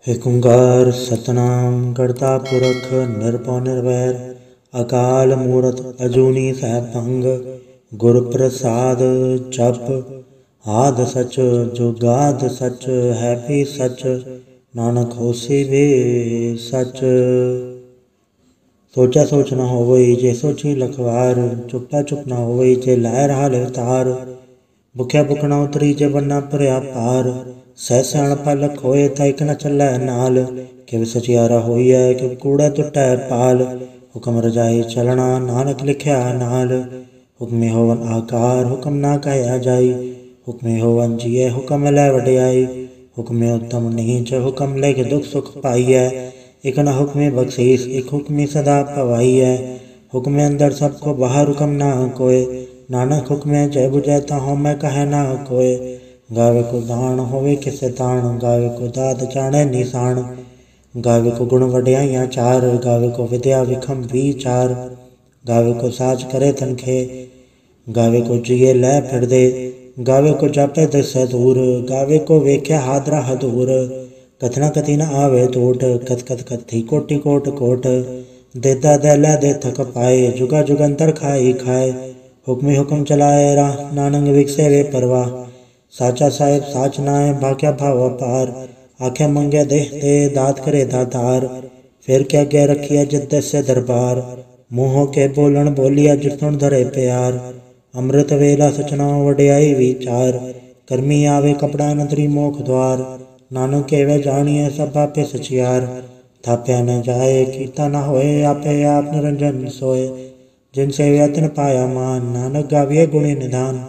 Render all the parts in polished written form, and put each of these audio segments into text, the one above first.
एक ओंकार सतनाम करता पुरख निरभौ निर्वैर अकाल मूरत अजूनी सहभंग गुर प्रसाद जप आद सच जुगाद सच है भी सच नानक होसी वे सच। सोचा सोच न होवई जे सोची लखवार चुप्पा चुप न होवई जे लाए रहा अवतार भुख्या भुखना उतरी जे बन्ना भरिया पार सह सियाणपा लख होए ता इक न चलै नाल किव सचियारा होइए किव कूड़ा टुटै पाल हुक्म रजाई चलना नानक लिखिया नाल हुक्मे होवन आकार हुक्म ना कहया जाई हुक्मे होवन जिए हुक्म लै वडियाई हुक्मे उत्तम नीच हुक्म लिख दुख सुख पाइए एक न हुक्मे बख्शीस एक हुक्मी सदा पवाइए हुक्मे अंदर सबको बाहर हुक्म ना कोय नानक हुक्मे जय बुझै ताहु मैं कहे ना कोय गावे को दान होवे किसे ताण गावे को दाद जाने निशान गावे को गुण वड्याइयां चार गावे को विद्या विखम विचार गावे को साज करे तनखे गावे को जिए लै फिर दे गावे को जापे दिसे दूर गावे को वेख्या हादरा हदूर कथना कथी न आवे टोट कथ कथ कथी कोटि कोट कोट देता दे लै दे थक पाए जुगा जुगंतर खाई खाए हुक्मी हुक्म चलाए राह नानंग विकसे वे परवाह साचा साहिब साच नाय भाग्या भाव पार आखे मंगे देह दे दात करे दातार फिर क्या गै रखिया जिद्द से दरबार मुँहों के बोलन बोलिया जितुन धरे प्यार अमृत वेला सचना वड्याई विचार कर्मी आवे कपड़ा नदरी मोख द्वार नानक के वे जानिए सब आपे सचियार थाप्या न जाए कीता न होए आपे आप निरंजन सोए जिनसे व्यतन पाया मान नानक गाविए गुणी निधान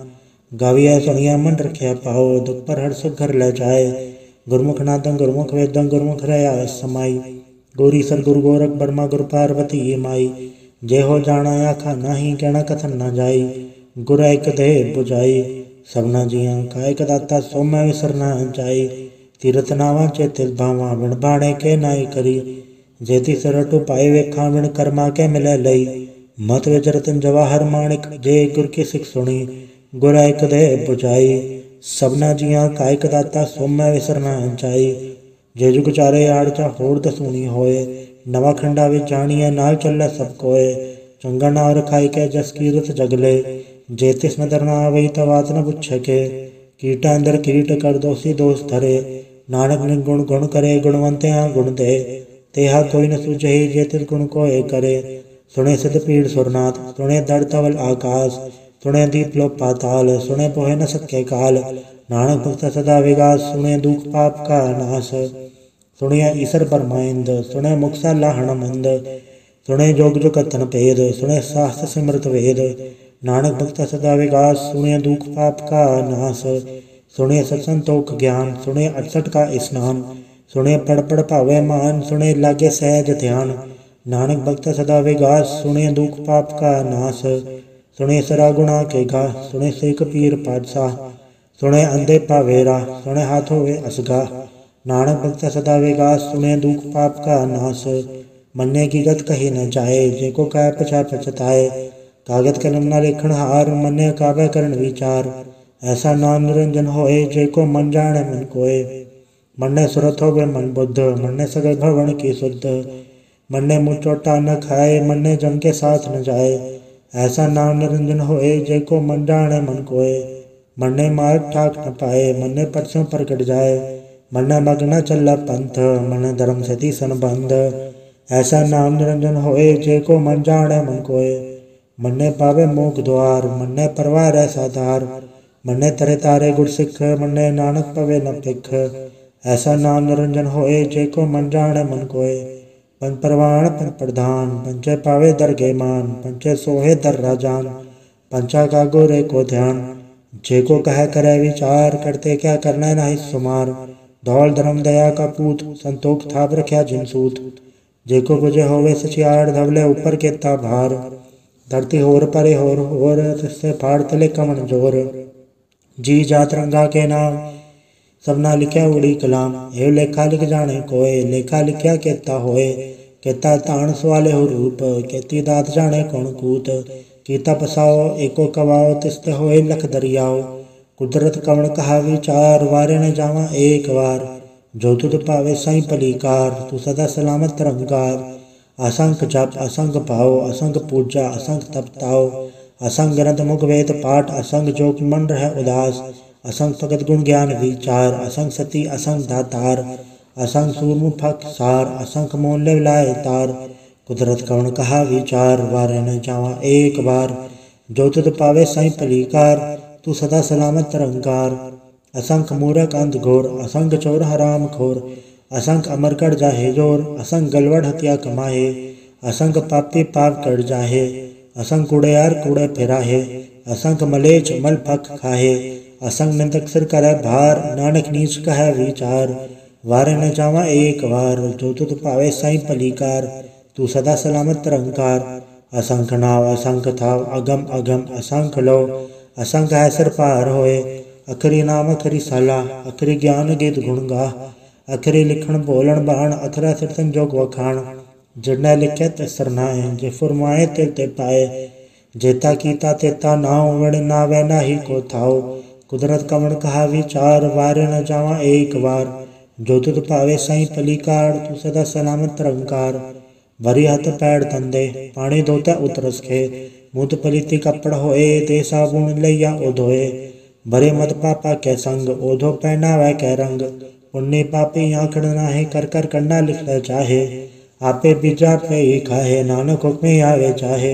गाविया सुनिया मन रखिया पाओ दुख पर हर सुख घर ले जाए गुरमुख नादं गुरमुख वेदं गुरमुख रया समाई गोरी सर गुरु गोरख बर्मा गुरु पार्वती माई जे हो जाना आखा नाही कहना कथन न जाई गुर एक दे बुझाई सबना जिया कायक दाता सो मैं विसर न जाई तीरथ नावा चेतिल भावा बिन बाणे के नाई करी जेती सरटु पाए वेखा बिन कर्मा के मिले लई मत विच रतन जवाहर माणिक जे गुर की सिख सुनी गुर एक दे बुझाई सबना जिया कायक दाता सोमै विसर न जाई जे जुग चारे आड़ होर दसूनी होए नवा खंडा विच जानिए नाल चलै सब कोए चंगा नार खाई के जस कीरत जगले जे तिस नदर न आवई तवात न पुछे के कीटा अंदर कीट कर दोषी दोष धरे नानक निर्गुण गुण करे गुणवंत्या गुण दे तेहा कोई न सूझे जे तिस गुण कोए करे सुने सिद्ध पीड़ सुरनाथ सुने दड़ तवल आकाश सुने दीप लो पाताल सुने पोहे न सके काल नानक भक्त सदा विगास सुने दुख पाप का नाश सुनिया ईसर परमाइंद सुने मुक्सा लाहण मंद सुने जोग जो कथन भेद सुने शास्त्र सिमृत वेद नानक भक्त सदा विगास सुने दुख पाप का नाश सुने सत्संतोख ज्ञान सुने 68 का स्नान सुने पढ़ पढ़ भावे मान सुने लागे सहज ध्यान नानक भक्त सदा विगास सुने दुख पाप का नाश सुने सरा गुणा के गा सुने से कपीर पातशाह सुने अंधे पावेरा सुने हाथों वे असगा नानक भक्त सदा विगास सुने दुख पाप का नाश मन्ने की गत कही न जाए जेको कह पछा पछताए कागज कलम न लेखन हार मन्ने काव्य करण विचार ऐसा नाम निरंजन होए जेको मन जाने मन कोय मन्ने सुरत हो वे मन बुद्ध मन्ने सगल भवन की शुद्ध मन्ने मुँह चोटा न खाए मन्ने जम के साथ न जाए ऐसा नाम निरंजन होए जेको मन जाने मन कोय मन्ने मार्ग ठाक न पाए मन्ने परसों प्रकट जाए मन्ने मग्न चल पंथ मन धर्म से तीसन बंध ऐसा नाम निरंजन होए जेको मन जाने मन कोय मन्ने पावे मोख द्वार मन्ने परवार ऐसा धार मन्ने तरे तारे गुर सिख मन्ने नानक पवे न पिख ऐसा नाम निरंजन होए जेको मन जाने मन कोय पंच परवान पंच प्रधान पंचे पावे दरगे मान पंचे सोहे दर राजान पंचा का गोरे को ध्यान जेको कह करे विचार करते क्या करना नहीं सुमार धौल धर्म दया का पूत संतोख थाप रख्या जिनसूत जेको बुझे होवे सचियार धवले ऊपर केता भार धरती होर परे होर तिससे फाड़ तले कमन जोर जी जात रंगा के नाम सबना लिखया उड़ी कलाम हे लेखा लिख जाने कोय लेखा लिखया केता होए केता ताण सवाले हो रूप केती दात जाने कौन कूत कीता पसाओ एको कवाओ तिस्त होए लख दरियाओ कुदरत कवण कहा विचार वारे न जावा एक बार जो तुध पावे साई पलीकार। तू सदा सलामत रंगार। असंख जप असंख भाव असंख पूजा असंख तप ताओ। असंख ग्रंथ मुख वेद पाठ असंख जोग मन रह उदास। असंख भगत गुण ज्ञान विचार असंख सती असंख दातार। असंख सूरमु फक सार असंख मोल लाए तार। कुदरत कवन कहा विचार वारे न जावा एक बार। जो तुध पावे साई पलीकार। तू सदा सलामत रंगार। असंख मूरख अंध घोर असंख चोर हराम खोर। असंख अमर कर जाहे जोर असंख गलवड़ हत्या कमाहे। असंख पापी पाप कर जाहे असंख कूड़ेयार कूड़े फिराहे। असंख मलेच मल फक खाहे असंख निंदक सिर करे भार। नानक नीच कह विचार वारे न जावा एक बार। जो तुध पावे साई पलीकार। तू सदा सलामत रंगार। असंख नाव असंख थाव अगम अगम असंख लो। असंख है सिर पार होए। अखरी नाम अखरी साला अखरी ज्ञान गीत गुण गा। अखरी लिखण बोलन बाण अखरा सिर संजोग वखाण। जिन्हें लिखे ते सरनाए जे फुरमाए तिल ते पाए। जेता कीता तेता नाव विण नावे नाही को थाओ। कुदरत कवन कहा विचार वारे न जावा एक बार। जो तुध पावे साई पलीकार। तू सदा सलामत रंगार। भरी हथ पैड़ तंदे पानी धोता उतरस खे। मुत पलीती कपड़ होए ते साबुन लैया ओधोए। भरे मत पापा के संग ओधो पहनावे के रंग। पुण्य पापी आंकड़ नाहे कर कर करना लिख ले चाहे। आपे बीजा पे ही खाहे नानक हुक्मे आवे चाहे।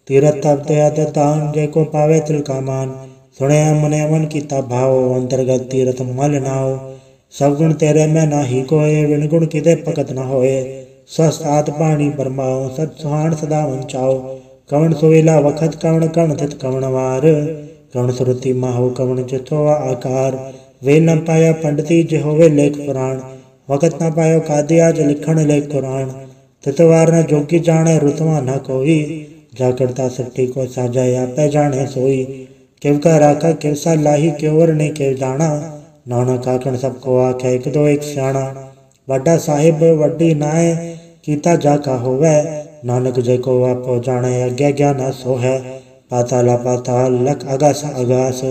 तीरथ तप दया दान जेको पावे तिल का मान। सुने मन मन कीता भाव अंतर्गत तीरथ मल नाओ। सब गुण तेरे में नाही कोय विण गुण किदे पकत न होए। स्वस्थ आत पाणी परमाओ सत सुहान सदा वंचाओ। कवन सोइला वखत कवन कवन थित कवन वार। कवन सुरति माहो कवन चिथो आकार। वे न पाया पंडिती जे होवे लेख पुराण। वखत न पायो कादे आज लिखण लेख कुरान। तितवार न जोगी जाने रुतवा न कोई। जा करता सट्टी को साजा आपे जाने सोई। किव का राखा किव सा लाही क्योवर ने किव जाना। नानक आखण सबको आखे एक दो एक स्याणा। वड्डा साहिब वड्डी नाय कीता जाका होवे। नानक जेको आपो जाने अज्ञा ज्ञान सो है। पाताला पाताल लख आगास आगास।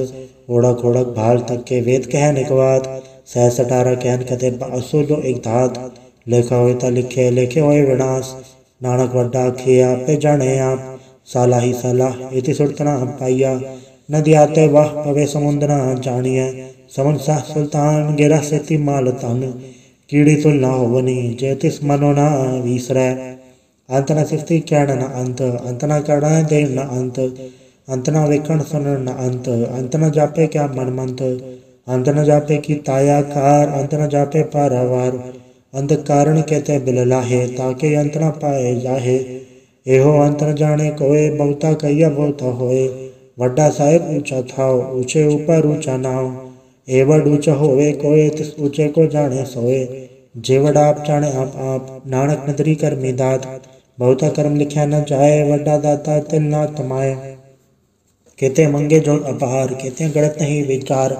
ओढ़क ओढ़क भाल तक के वेद कह निकवात। सह सटारा कहन कते असो जो एक धात। लेखा होए ता लिखे लेखे होए विनाश। नानक वड्डा आखे आपे जाने आप। साला ही साला इति सुरतना पाइया। नदी आते वाह पवे समुद्र जानिए। समन शाह सुल्तान गिरा सेती माल तन। कीड़ी तुल ना होवनी जे तिस मनो ना विसरै। अंत न सिफती कहण न अंत अंत न करण दे न अंत। अंत न वेखण सुनण न अंत अंत न जापे क्या मन मंत। अंत न जापे की ताया कार अंत न जापे पारावार। अंत कारण कहते बिल लाहे ताके अंत न पाए जाहे। एहो अंत न जाने कोय बहुता कहिया बहुता होए। वड्डा साहिब ऊंचा थाओ ऊंचे ऊपर ऊंचा नाव। एवड ऊंचा होवे कोय तिस ऊंचे को जाने सोए। जेवड आप जाने आप नानक नदरी करमी दात। बहुता कर्म लिखा न जाए वड्डा दाता तिल ना तमाए। केते मंगे जो अपार केते गणत नहीं विचार।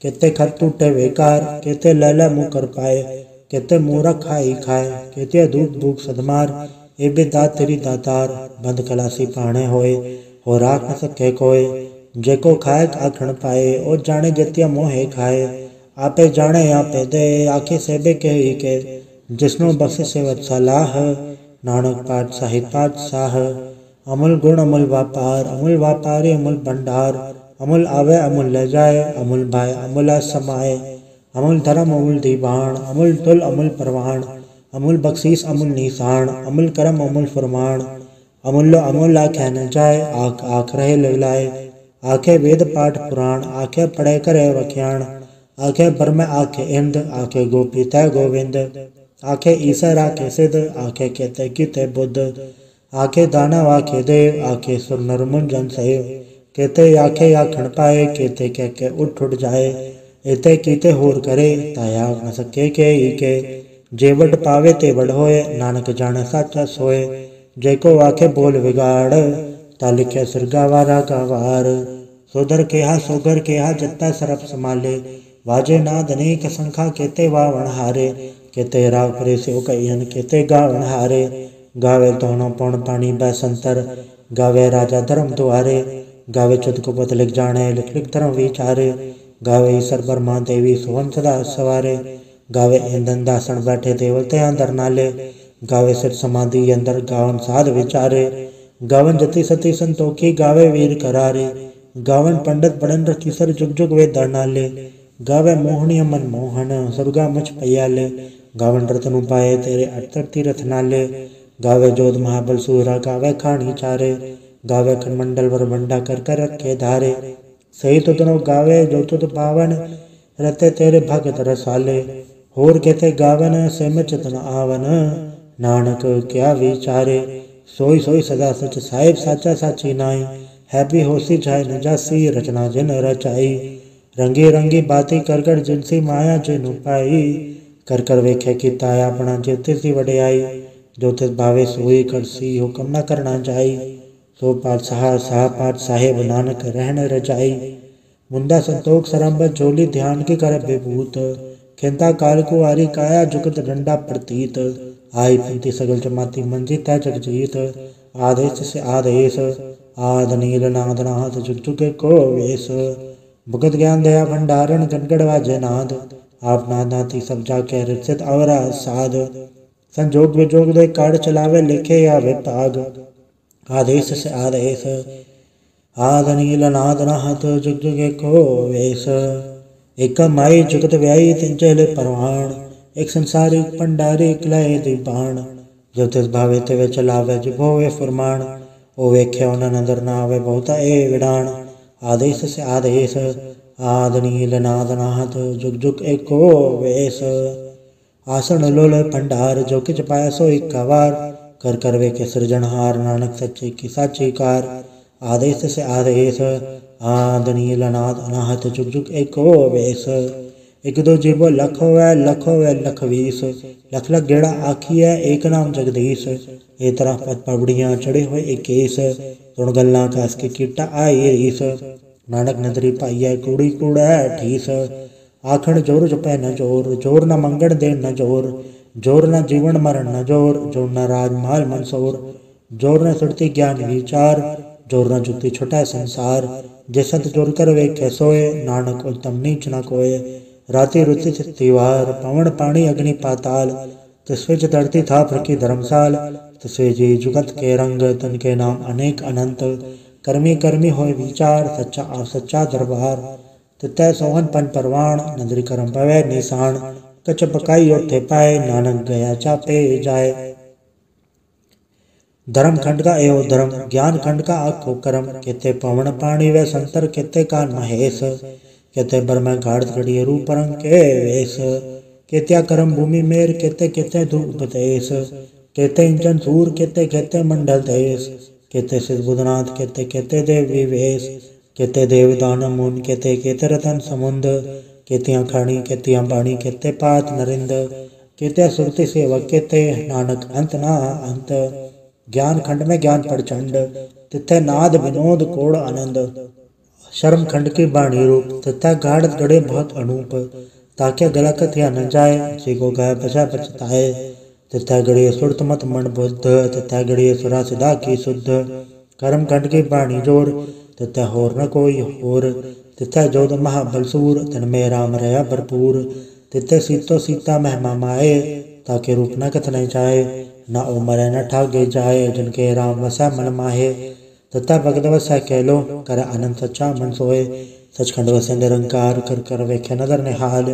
केते खत टूटे बेकार केते लैला मुँह कर पाए। केते मूरख खाई खाए केते धूप भूख सदमार। ए भी दात तेरी दातार बंद खलासी पाणे होए। हो राख न सके कोय जेको खाए आखण पाए। ओ जाने जतिया मोहे खाए आपे जाने आपे दे। आखे सेबे के ही के जिसनो बसे सेवत सलाह। नानक पाठ साहिब पातशाह। अमूल गुण अमूल व्यापारी अमूल भंडार। अमूल आवे अमूल ले जाए अमूल भाई अमूल समाए। अमूल धर्म अमूल दीवान अमूल तुल अमूल परवान। अमूल बख्शीस अमूल निशान अमूल करम अमूल फरमान। अमूल्य अमूल आखे न जाए आख आख रहे लिवलाए। आखे वेद पाठ पुराण आखे पढ़े करे वख्याण। आखे ब्रह्म आखे इंद आखे गोपी तय गोविंद। आखे ईसर आखे सिद्ध आखे केते कीते बुद्ध। आखे दानव आखे देव आखे सुर नर मुंजन सेव। केते आखे आखण पाए केते कह के उठ उठ जाए। एते कीते होर करे ताया न सके के ही के। जेवड पावे ते वड होए नानक जाने साचा सोए। जेको आखे बोल बिगाड़ ता लिखे सिरगावारा का वार। सोदर केहा सोगर केहा जत्ता सरप संभाले। वाजे नाद अनेक संखा केते वावण हारे। केते राग परे से कईयन केते गावण हारे। गावे तोहनो पौन पानी बैसंतर गावे राजा धर्म द्वारे। गावे चुत को पत लिख जाने लिख लिख धर्म विचारे। गावे ईश्वर ब्रह्मा देवी सुवन सदा सवारे। गावे इंदन दासण बैठे देवते अंदर नाले, गावे सिर समाधि अंदर गावन साध विचारे, गावन जति सती संतोखी गावे वीर करारे, गावन पंडित बड़न रखी सर जुग जुग वे दरनाले, गावे मोहनी मन मोहन सुरगा मुझ पयाले, गावन रतन पाए तेरे अठतर तीरथ नाले, गावे जोध महाबल सूरा गावे खानी चारे, गावे खनमंडल वर बंडा कर रखे धारे, सही तो तनो गावे जो तुत पावन रते तेरे भगत रसाले, होर कहते गावन से में चितन आवन, नानक क्या विचारे, सोई सोई सदा सच साहिब साचा साची नाई, है भी होसी जाय न जासी रचना जिन रचाई, रंगी रंगी बाती कर कर जिनसी माया जिन पाई, कर कर वेखे की ताया अपना जेते सी वड्याई, जो तिस भावे सोई करसी हुक्म न करना जाई, सो पाठ साह पाठ साहेब नानक रहन रजाई, मुंदा संतोख सरम्ब झोली ध्यान की कर विभूत, खिंता काल को आरी काया जुगत डंडा प्रतीत, आई पिंती सगल जमाती मंजी तय जगजीत, आदेश से आदेश आद नील नाद नाथ जुग जुग को वेश, भुगत ज्ञान दया भंडारण गणगण वाजय नाद, आप नाद नाती सब जाके रिचित अवरा साध, संजोग विजोग दे काड़ चलावे लिखे या विभाग, आदेश से आदेश आद नील नाद नाथ जुग जुग को वेश, एक माई जुगत व्याई तिन चले परवाण, एक संसारी पंडारी इकलाए दीपान, जो तिस भावे तिवे चलावे जिभोवे फुरमान, ओ वेख्या उन नदर नावे बहुता ए विडान, आदेश से आदेश आद नील नाद नाथ जुग जुग एको वेश, आसन लोल भंडार जो किच पाया सो इक्कावार, कर कर वे के सृजनहार नानक सच्चे की साची कार, आदेश से आदेश आद नील नाद नाथ जुग जुग एको वेश, एक दो जीवो लख होवे लख वीस, लख लख गेड़ा आखिए एक नाम जगदीश, ए तरह पद पबड़ियाँ चढ़े हुए इक्कीस, तुण गल्ला कस के कीटा आई रीस, नानक नदरी पाइए कूड़ी कूड़ा ठीस, आखण जोर जपै न जोर, जोर न मंगण दे न जोर, जोर न जीवन मरण न जोर, जोर न राज माल मंसोर, जोर न सुरती ज्ञान विचार, जोर न जुक्ति छुटा संसार, जसत जोर कर वे कैसोए, नानक उत्तम नीच न कोय, राति रुचि तिवार पवन पानी अग्नि पाताल, तस्वेज धरती था प्रकी धर्मसाल, तस्वे जी जुगत के रंग तन के नाम अनेक अनंत, कर्मी कर्मी होए विचार सच्चा और सच्चा दरबार, तितै सोहन पन परवाण नदरी करम पवै निशान, कच पकाई उठे पाए नानक गया चापे जाए, धर्म खंड का एवं धर्म ज्ञान खंड का आखो कर्म, केते पवन पानी व संतर केते कान महेश, केते बर्म घाड़ घड़िए रूप रंग के वेश, केत्या करम भूमि मेर केते केते धूप देश, केते इंचन सूर केते केते मंडल देश, केते सिद्ध बुधनाथ केते केते देव विवेश, केते देव दान मुन केते केते रतन समुंद, केतियां खाणी केतियां बाणी केते पात नरिंद, केते सुरति सेवक केते नानक अंत ना अंत, ज्ञान खंड में ज्ञान प्रचंड तिथे नाद विनोद कोड़ आनंद, शर्म खंड की बाणी रूप तथा गाढ़ गड़े बहुत अनूप, ताके गला कथिया न जाए जी को गाय बचा बचताए, तथा गड़िए सुरत मत मन बुद्ध, तथा गड़िए सुरा सिदा की शुद्ध, कर्म खंड की बाणी जोर तथा होर न कोई होर, तथा जोध महाबलसूर तन में राम रया भरपूर, तिथे सीतो सीता महिमा माए, ताके रूप न कथन जाए, न उमर न ठागे जाए, जिनके राम वसा मन माहे, तथा भगत वसा कहलो कर अनंत सच्चा मन सोए, सचखंड वसे निरंकार कर कर वेख्या नदर निहाल,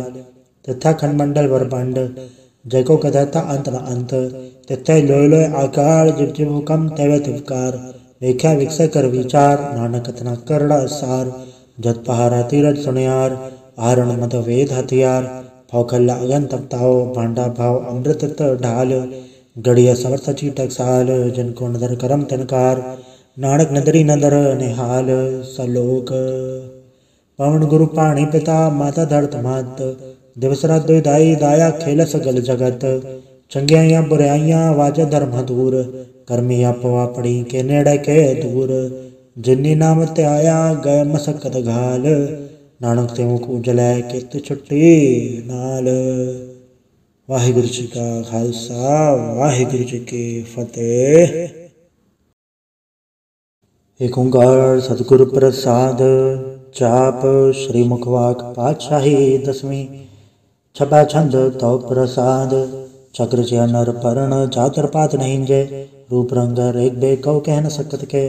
तथा खंडमंडल वरबंड जय को कथता अंत न अंत, तिथे लोय लोय आकार जिव जिव हुकम तैवे तिवकार, वेख्या विकसे कर विचार नानक कथना करड़ा सार, जत पहारा तीरथ सुनियार आहरण मद वेद हथियार, फौखल्ला अगन तपताओ भांडा भाव अमृत ढाल, गड़िया समर्थ चीटक साल जिनको नदर करम तिनकार, नानक नदरी नदर निहाल सलोक, पवन गुरु पाणी पिता माता धरत मात, दिवसरा दुदाई दाया खेल सगल जगत, चंगियाइयां बुराइयां वाज धर्म दूर, कर्मी आपो अपनी के नेड़े के दूर, जिन्नी नाम ते आया गए मसकत घाल, नानक ते मुख उजलै कित छुट्टी नाल। वाहिगुरु जी का खालसा वाहिगुरु जी की फतेह। एक ओंकार सतगुरु प्रसाद। जाप श्री मुखवाक पातशाही 10वीं। छपा छंद तो प्रसाद। चक्र से नर पर्ण चातर पात नहीं जय। रूप रंग रेख बे कौ कह न सकत के।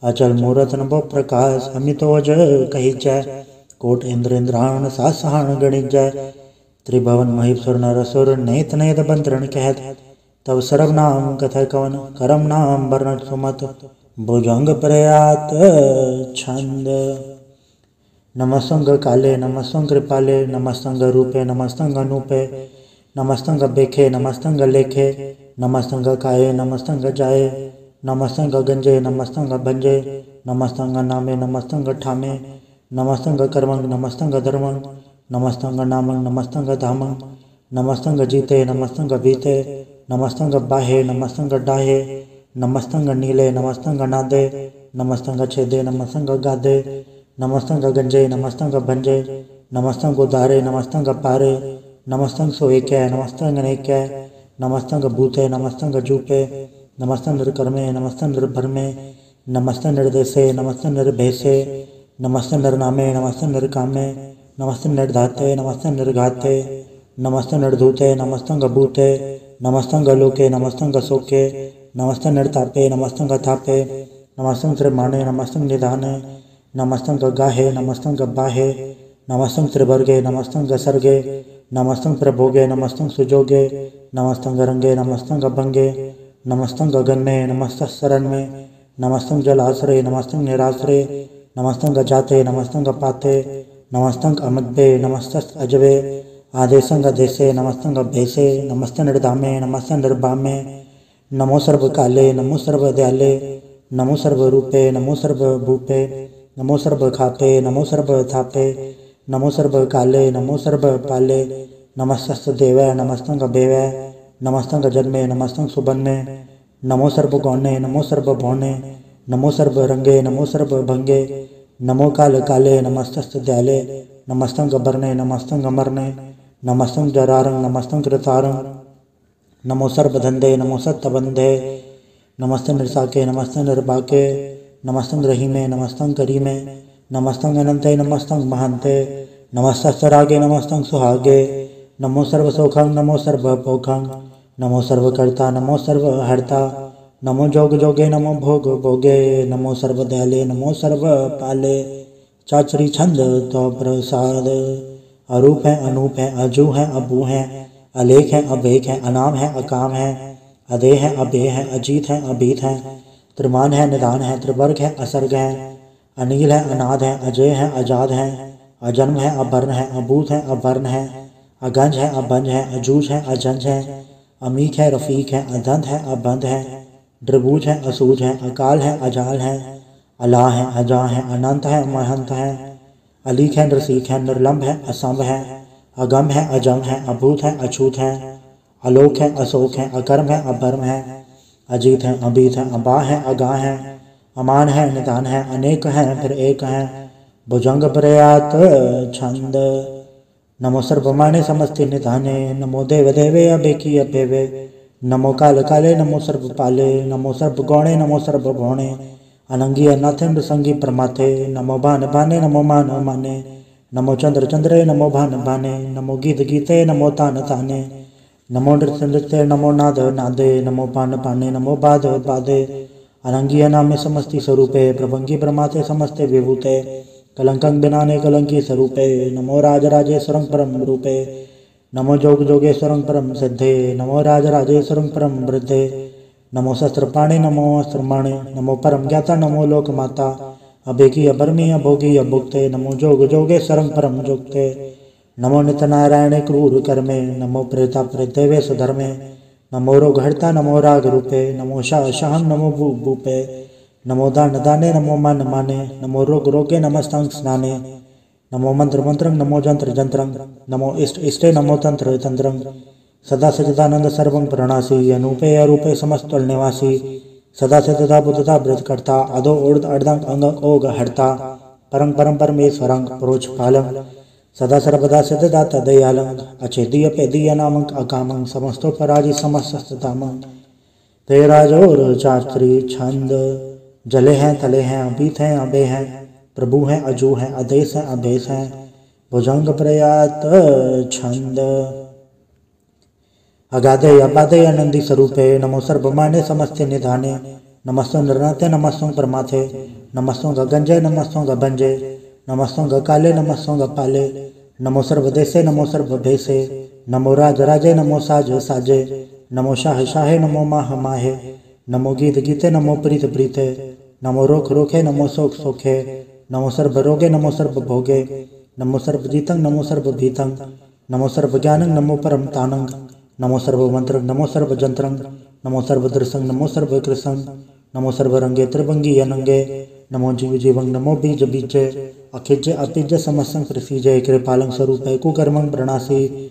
अचल मूरत नभो प्रकाश अमितोज कही जय। कोट इंद्र इंद्राण सासहान गणित जय। त्रिभवन महीपसुर नरसुर नेत नेत बंतरण कहत। तब सर्व नाम कथय कवन करम नाम वर्णन सुमत। भुजंग प्रयात छंद। नमस्तंग काले नमस्तंग कृपाले नमस्तंग रूपे नमस्तंग अनूपे नमस्तंग बेखे नमस्तंग लेखे नमस्तंग काये नमस्तंग जाये नमस्तंग गंजे नमस्तंग भंजे नमस्तंग नामे नमस्तंग ठामे नमस्तंग कर्मंग नमस्तंग धर्मंग नमस्तंग नामंग नमस्तंग धामंग नमस्तंग जीते नमस्तंग बीते नमस्तंग बाहे नमस्तंग डाहे नमस्तंग नीले नमस्तंग नादे नमस्तंग छेदे नमस्तंग गादे नमस्तंग गंजे नमस्तंग भंजे नमस्तंग उदारे नमस्तंग पारे नमस्तंग सोएकै नमस्तंग अनेकै नमस्तंग भूते नमस्तंग जूपे नमस्तंग निर्कर्मे नमस्तंग निर्भरमे नमस्तंग निर्देशे नमस्तंग निर्भेसे नमस्तंग निर्नामे नमस्तंग निर्कामे नमस्तंग निर्धाते नमस्तंग निर्घाते नमस्तंग निर्धूते नमस्तंग भूते नमस्तंग लोके नमस्तंग सोके नमस्तंग निर्तापे नमस्तंग थापे नमस्तंग त्रिमाणे नमस्तंग निधाने नमस्तंग गाहे नमस्तंग बाहे नमस्तंग त्रिवर्गे नमस्तंग सर्गे नमस्तंग प्रभोगे नमस्तंग सुजोगे नमस्तंग रंगे नमस्तंग भंगे नमस्तंग गन्मे नमस्तंग शरण में नमस्तंग जलाश्रय नमस्तंग निराश्रय नमस्तंग जाते नमस्तंग पाते नमस्तंग अमद्भे नमस्तंग अजवे आदेशंग देशे नमस्तंग भेसे नमस्तंग निर्धामे नमस्तंग निर्भामे नमो सर्व काले नमो सर्व दयाले नमो सर्व रूपे नमो सर्व भूपे नमो सर्व खापे नमो सर्व थापे नमो सर्व काले नमो सर्व पाले नमस्तस्त देवै नमस्तंग बेवै नमस्तंग जन्मे नमस्तंग सुबन्मे नमो सर्व गौणे नमो सर्व भौणे नमो सर्व रंगे नमो सर्व भंगे नमो काल काले नमस्तस्त दयाले नमस्तंग बरने नमस्तंग अमरने नमस्तंग जरारंग नमस्तंग कृतारंग नमो सर्व धंधे नमो सत्तबंधे नमस्ते निर्साके नमस्ते निर्बाके नमस्तंग रहीमे नमस्तंग करीमे नमस्तंग अनंते नमस्तंग महंते नमस्तस्त रागे नमस्तंग सुहागे नमो सर्व सोखंग नमो सर्व भोखंग नमो सर्व कर्ता नमो सर्व हर्ता नमो जोग जोगे नमो भोग भोगे नमो सर्व दयाले नमो सर्व पाले। चाचरी छंद तो प्रसाद। अरूप है अनूप है अजू है अबू है अलेख है अभेख है अनाम है अकाम है अदेह है अभेह है अजीत है अभीत है त्रिमान है निदान है त्रिवर्ग है असर्ग है अनील है अनाद है अजय है अजाद है अजन्म है अभर्ण है अभूत है अभर्ण है अगंज है अभंज है अजूज है अजंज है अमीक है रफीक है अधंध है अबंध है द्रिभुज है असूज है अकाल है अजाल है अला है अजा है अनंत है महंत है अलीक है नरसीक है निर्लंब है असंभ है अगम है अजम है अभूत है अछूत है अलोक है अशोक है अकर्म है अभर्म है अजीत है अबीत है अबा है अगा है अमान है निदान है अनेक है फिर एक है भुजंग प्रयात छंद। नमो सर्वमाने समस्ति निधाने नमो देव देवे अबेकी अबेवे नमो काल काले नमो सर्व पाले नमो सर्व गौणे नमो सर्व भौणे अनंगी अनाथे नृसंगी प्रमाथे नमो भान भाने नमो मान माने नमो चंद्र चंद्रे नमो भान भाने नमो गीत गीते नमो तान ताने नमो नृत्य नृत्य नमो नाद नादे नमो पान पाने नमो बाद बादे अनंगी अनामे समस्ति स्वरूपे प्रभंगी प्रमाते समस्ते विभूते कलंकं बिनाने कलंकी स्वरूपे नमो राजराजेश्वरं परम रूपे नमो जोग जोगेश्वरं परम सिद्धे नमो राजराजेश्वरं परम वृद्धे नमो शस्त्रपाणे नमो अस्त्रमाणे नमो परम ज्ञाता नमो लोक माता अभेकी अबर्मी अभोगी अभुक्ते नमो जोग जोगेश्वरं परम जुक्ते नमो नित्यनारायणे क्रूर कर्मे नमो प्रेता प्रेतेवे सुधर्मे नमो रोगहर्ता नमो राग रूपे नमो शाह शाहं नमो भूपे नमो दान दाने नमो मान माने नमो रोग रोगे नमस्तंग स्नाने नमो मंत्र मंत्रं नमो जंत्र जंत्रं नमो इष्ट इष्टे नमो तंत्र तंत्रं सदा सचिदानंद सर्वं प्रणासी अनूपे अरूपे समस्तल निवासी सदा सदा बुद्धता ब्रजकर्ता अधो ऊर्ध अर्धंग अंग ओग हर्ता परं परम परमेश्वरं प्रोच पालं सदा सर्वदा सिद्धदाता दयालं अचेदीय पेदीय नामं अकामं समस्तो पराजि समस्ततामं तेरा जोर चात्री छंद। जले हैं तले हैं अबीत हैं अबे हैं प्रभु हैं अजू हैं आदेश हैं अभेश हैं भुजंग प्रयात छंद। अगाधे अबाधे आनंदी स्वरूपे नमो सर्वमाने समस्ते निधाने। नमस्तों नरनाथे नमस्तों परमाथे। नमस्तों गगंजय नमस्तों गभंजे। नमस्तों गकाले नमस्तों गपाले। नमो सर्वदेशे नमो सर्वभेसे। नमो राज राजे नमो साज साजे। नमो शाह शाहे नमो माह माहे। नमो गीत गीते नमो प्रीत प्रीते। नमो रोख रोखे नमो सोख सोखे। नमो सर्व रोगे नमो सर्व भोगे। नमो सर्व जीतं नमो सर्व भीतं। नमो सर्व ज्ञानं नमो परम तानं। नमो सर्व मंत्रं नमो सर्व जंत्रं। नमो सर्व दृसं नमो सर्व कृसं। नमो सर्व रंगे त्रिभंगी अनंगे। नमो जीव जीवं नमो बीज बीजे। अखिज अपिज समसं प्रसीजय। कृपालं स्वरूपै कुकर्मं प्रणासी।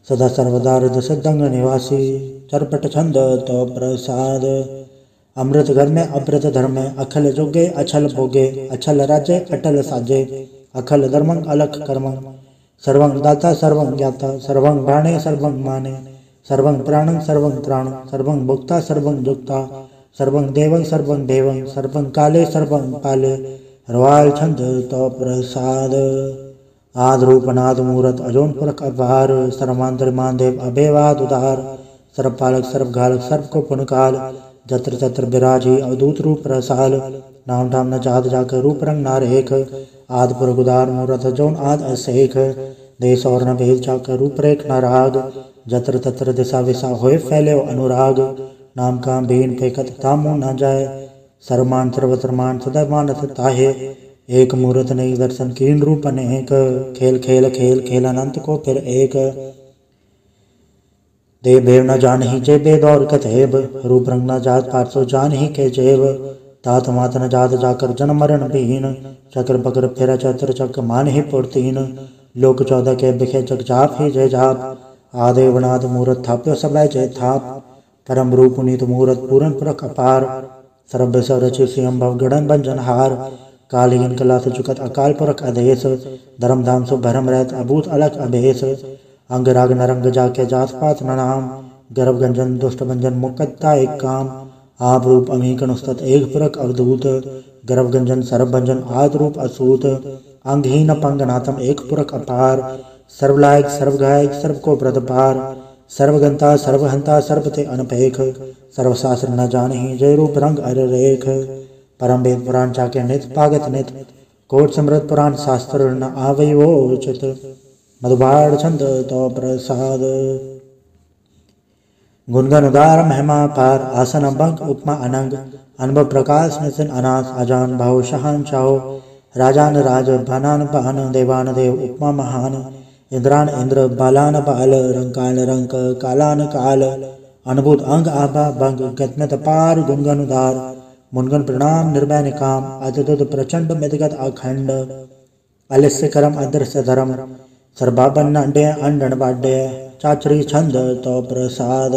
सदा सर्वदा हृदय सिद्धं निवासी। चरपट छंद तो प्रसाद। अमृत घर में अमृत धर्म में। अखल जोगे अछल भोगे। अछल राज्य अटल साजे। अखल धर्मं अलख कर्मं। सर्वं दाता सर्वं ज्ञाता। सर्वं प्राणे सर्वं माने। सर्वं प्राणं सर्वं त्राणं। सर्वं भोक्ता सर्वं जुक्ता। सर्वं देवं सर्वं देवं। सर्वं काले सर्वं पाले। रवाल छंद तो प्रसाद। आद रूप नाद मूरत अजोन पुरख अपार। सर्वांतरिमान देव अभेवाद उदार। सर्वपालक सर्वघालक सर्व को पुनकाल। जत्र तत्र विराजी अवधूत रूप रसाल। नाम धाम न जात जाकर रूप रंग नार एक। आद पुरख उदार मूरत अजोन आद असेख। देश और न भेद जाकर रूप रेख न राग। जत्र तत्र दिशा विशा होए फैले अनुराग। नाम का बीन फेंकत थामो न जाए। सर्वमान सर्वत्रमान सदा मानत ताहे। एक मूर्त नहीं दर्शन कीन रूप अनेक। खेल खेल खेल खेल अनंत को फिर एक। देव भेव न जान ही जे बेद और कथेब। रूप रंग न जात पारसो जान ही के जेब। तात मात न जात जाकर जन्म मरण भीन। चक्र बकर फिर चत्र चक्र मान ही पुरतीन। लोक 14 के बिखे जग जाप ही जय जाप। आदेवनाद मूरत थाप्यो सबलाय जय थाप। परम रूप पुनीत मूरत पूरन पुरख अपार। सर्व रचि स्वयं भव गणन भंजन हार। कालहीन कला से चुकत अकाल पुरख अधेश। धर्म धाम सो भरम रहत अभूत अलग अभेश। अंग राग नरंग जाके जात पात न नाम। गर्भ गंजन दुष्ट भंजन मुक्ता एक काम। आप रूप अमीकन उस्तत एक पुरख अवधूत। गर्भ गंजन सर्व भंजन आद रूप असूत। अंगहीन पंग नाथम एक पुरख अपार। सर्वलायक सर्वगायक सर्व को व्रत पार। सर्वगंता सर्वहंता सर्वते अनपेख। सर्वशास्त्र न जानहि जय रूप रंग अर रेख। परम वेद पुराण चाके नित पागत नित। कोट समृत पुराण शास्त्र न आवै वो उचित। मधुबाड़ छंद तो प्रसाद। गुणगन उदार महिमा पार। आसन बंक उपमा अनंग। अनुभव प्रकाश नितिन अनाथ। अजान भाव शहान चाहो। राजान राज भानान भान। देवान देव उपमा महान। इंद्रान इंद्र बालान बाल। रंकान रंक कालान काल। अनुभूत अंग आभा भंग। गतमत पार गुणगन उदार। मुनगन प्रणाम निर्भय निकाम। अतिदुत प्रचंड मितगत अखंड। अलिस्य करम अदृश्य धर्म। सर्वाभन अंड्य अंडन बाड्य। चाचरी छंद तो प्रसाद।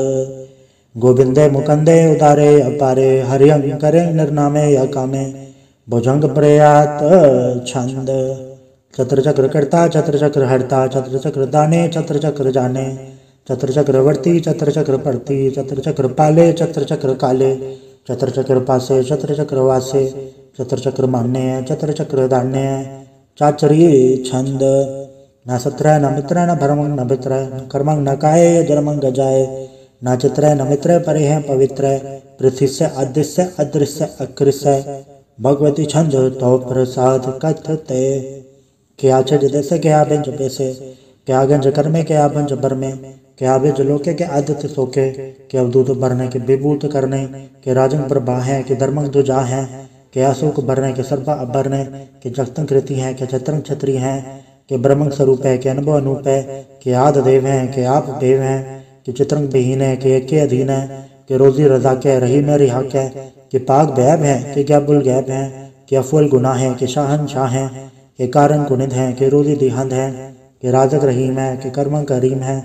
गोविंदे मुकंदे उदारे अपारे। हरियं करे निर्नामे या कामे। भुजंग प्रयात छंद। चत्र चक्र कर्ता चत्र चक्र हरता। चत्र चक्र दाने चत्र चक्र जाने। चत्र चक्र वर्ती चत्र चक्र पड़ती। चत्र चक्र पाले चत्र चक्र काले। चत्र चक्र पासे चत्र चक्र वासे। चत्र चक्र मान्य चत्र चक्र दान्य। चाचरी छंद। न सत्र न मित्र न भरमंग न भित्र। न कर्मंग न काय जलमंग गजाए। न चित्र न मित्र परे हैं पवित्र। पृथ्वी से अदृश्य अदृश्य अकृष्य। भगवती छंद तो प्रसाद कथते। क्या छज जैसे क्या बेंच पैसे। क्या गंज कर्मे क्या भंज बर में। क्या बेज लोके के आदित्य सोके। के अवधूत भरने के विभूत करने। के राजंग प्रभा है के धर्मंग दुजा है। के अशोक भरने के सर्वा अभरने। के जगतंग कृति है के छत्रंग छत्री है। के ब्रह्मंग स्वरूप है के अनुभव अनूप है। के आद देव है के आप देव है। के चित्रंग विहीन है के अधीन है। के रोजी रजा के रही में रिहा के पाक बैब है के क्या बुल गैब है। के अफुल गुनाह है के शाहन शाह है। के कारण गुणित है के रोजी दिहंद है। के राजक रहीम है के कर्मंग करीम है।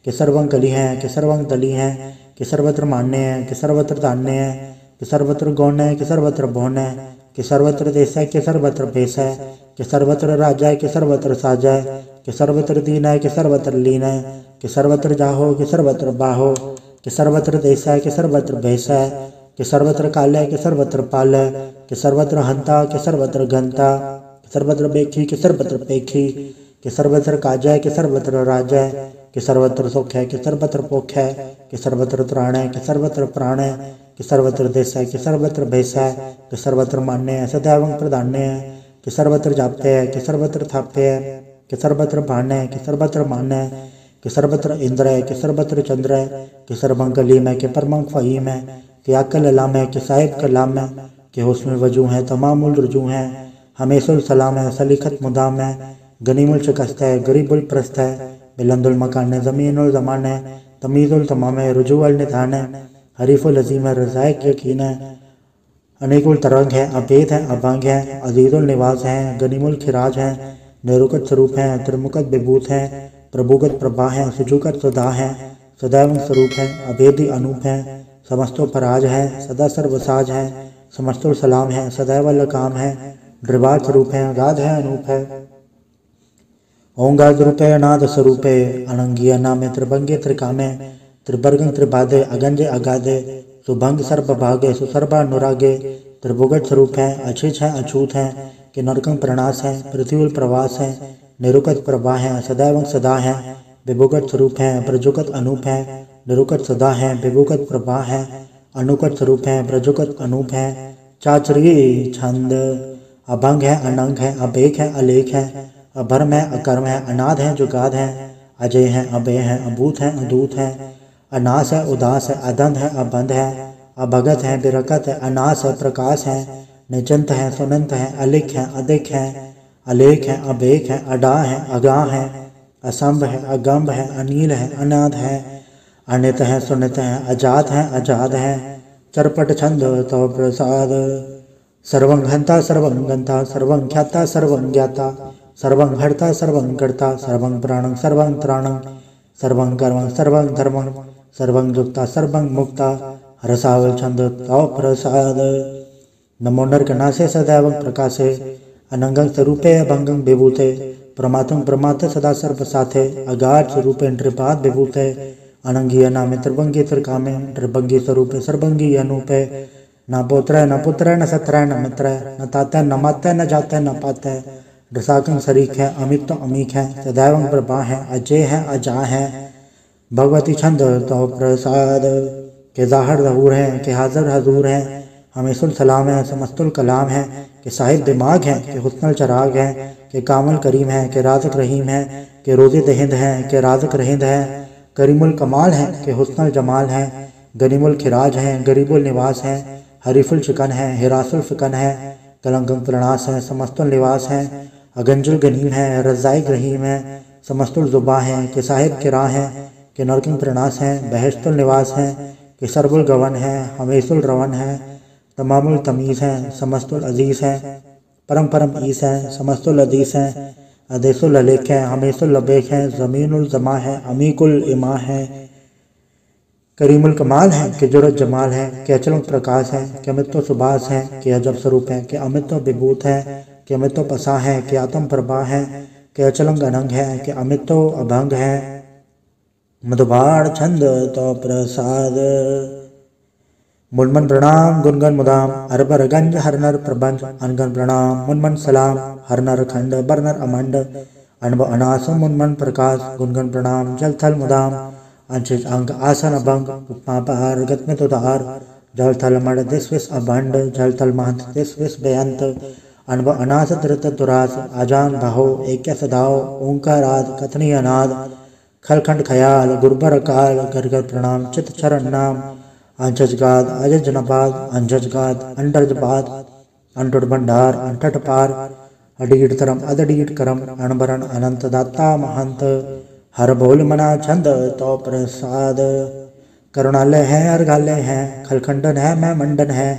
के सर्वंग कली है के सर्वंग तली है। कि सर्वत्र मान्य है कि सर्वत्र धान्य है। कि सर्वत्र गौण है कि सर्वत्र भौन है। कि सर्वत्र देश है कि सर्वत्र भेष है। कि सर्वत्र राजा है कि सर्वत्र साजा है। कि सर्वत्र दीन है कि सर्वत्र लीन है। कि सर्वत्र जाहो कि सर्वत्र बाहो। कि सर्वत्र देश है कि सर्वत्र भेष है। कि सर्वत्र काल है कि सर्वत्र पाल है। कि सर्वत्र हंता कि सर्वत्र घंता। कि सर्वत्र बेखी कि सर्वत्र पेखी। कि सर्वत्र काज है, कि सर्वत्र राज है, कि सर्वत्र सुख है, कि सर्वत्र पोख है, कि सर्वत्र त्राण है, कि सर्वत्र प्राण है, कि सर्वत्र देश है, कि सर्वत्र भेष है, कि सर्वत्र मान्य है, सदैव प्रधान्य है, कि सर्वत्र जाप्य है, कि सर्वत्र थाप्य है, कि सर्वत्र भान्य है, कि सर्वत्र मान्य है, कि सर्वत्र इंद्र है, कि सर्वत्र चंद्र है, कि सर्वं कलीम है, कि परमं फहीम है, कि अकल लाम है, कि साहिब कलाम है, कि हुस्न वजू है, तमामुल रुजू है, हमेशुल सलाम है, सलीखत मुदाम है, गनीमुल शिकस्त है, गरीबुल प्रस्त है, बिलंदुल मकान है, ज़मीनुल ज़मान है, तमीज़ुल तमाम है, रुजूअल निधान है, हरीफुल अजीम है, रज़ाइक यकीन है, अनेकुल तरंग है, अभेद है, अभंग है, अजीजुल निवास है, गनीमुल खिराज है, निरुकत स्वरूप है, त्रिमुकत विभूत है, प्रभुगत प्रभा है, सुजुगत सुधा है, सदैव स्वरूप है, अभेदी अनूप है, समस्तो फराज है, सदा सर्वसाज है, समस्तुल सलाम है, सदैव लकाम है, ड्रिवाज स्वरूप है, अगाध है, अनूप है, ओंकार स्वरूप है, अनाद स्वरूप है, अनंगी नामे त्रिभंगे त्रिकामे, त्रिवर्गं त्रिबाधे, अगंजे अगाधे, सुभंग सर्वभागे, सुसर्वानुरागे, त्रिभुगत स्वरूप है, अछिछ है, अछूत है, कि नरकं प्रणास है, पृथ्वील प्रवास है, निरुकत प्रभा है, सदैव सदा है, विभुगत स्वरूप है, प्रजुगत अनूप है, निरुकत सदा है, विभुगत प्रभा है, अनुकत स्वरूप है, प्रजुगत अनूप है, चाचरी छंद, अभंग है, अनंग है, अभेक है, अलेख है, अभर्म है, अकर्म है, अनाद है, जुगाद है, अजय है, अभय है, अभूत है, अदूत है, अनास है, उदास है, अदंध है, अबंध है, अभगत है, बिरकत है, अनास है, प्रकाश है, निचंत है, सुनंत है, अलिख है, अधिक है, अलेख है, अबेक है, अडा है, अगाह है, असंभ है, अगम्भ है, अनील है, अनाद है, अनित है, सुनित है, अजात है, अजाद है, चरपट छंद तो प्रसाद, सर्वं हंता सर्वं गंता, सर्वं ख्याता सर्वं ज्ञाता, सर्वं हर्ता सर्वं कर्ता, सर्वं प्राणं सर्वं त्राणं, सर्वं कर्मं सर्वं धर्मं, सर्वं युक्ता सर्वं मुक्ता, रसावल छंद तो प्रसाद। नमो नरकनासे सदैव प्रकाशे, अनंगं स्वरूपे अभंगं विभूते, प्रमातं प्रमाते सदा सर्वसाथे, अगाध स्वरूपे नृपाद विभूते, अनंगी नामे त्रिभंगी त्रिकामे, त्रिभंगी स्वरूपे सर्वंगी अनूपे, न पोत्र न पुत्र न सत्र न मित्र, न ताते न माते न जाते न पाते, रसाकं शरीक है, अमित तो अमीक है, सदैव प्रभा है, अजय है, अजा है, भगवती छंद तो प्रसाद, के जाहिर ज़हूर है, के हाजिर हजूर है, हमेशुल सलाम है, समस्तुल कलाम है, कि साहिब दिमाग है, कि हुस्नुल चराग है, कि कामल करीम है, कि राज़िक रहीम है, कि रोज़े दहिंद है, कि राज़िक रहिंद है, करीमुल कमाल है, कि हुस्नुल जमाल है, गनीमुल खिराज है, गरीबुल निवास है, हरीफुल शिकन है, हिरासुल फिकन है, कलंगं प्रणास है, समस्तुल निवास है, अगंजुल गनीम है, रज़ाइक रहीम है, समस्तुल जुबा है, कि साहिब किरा है, कि नरकं प्रणास है, बहश्तुल निवास है, कि सर्वुल गवन है, हमेशुल रवन है, तमामुल तमीज़ है, समस्तुल अजीज़ है, परम परम ईस है, समस्तुल अदीस है, अदेसुल अलेख है, हमेशुल लबेक है, ज़मीनुल जमा है, अमीकुल इमा है, करीमुल कमाल है, कि जुरत जमाल है, कि अचल प्रकाश है, कि अमित्व सुभाष है, कि अजब स्वरूप है, कि अमित्व विभूत है, कि अमित्व पसा है, कि आत्म प्रभा है, कि अचलंग अनंग है, कि अमित्व अभंग है, मधुबाण छंद तो प्रसाद। मुनमन प्रणाम गुनगन मुदाम, अरबर गंज हरनर प्रबंध, अनगन प्रणाम मुनमन सलाम, हरनर खंड बरनर अमंड, अनब अनास मुनमन प्रकाश, गुनगन प्रणाम जल थल मुदाम, अंशिष अंग आसन अभंग, उपमा पहार गत में तुदार, जल थल मड़ दिस विस अभंड, जल थल महंत दिस विस बेअंत, अनब अनास धृत दुरास, आजान बाहो एक सदाओ, ओंकाराद कथनी अनाद, खलखंड खयाल गुरबर काल, घर घर प्रणाम चित चरण नाम, अंजजगाद अजज नबाद, अंजजगाद अंडरजबाद, अंटुट भंडार अंटट पार, अडीट तरम अदडीट करम, अणबरण अनंत दाता महंत, हर बोल मना छंद तो प्रसाद। करुणालय है अर्घालय है, खलखंडन है मैं मंडन है,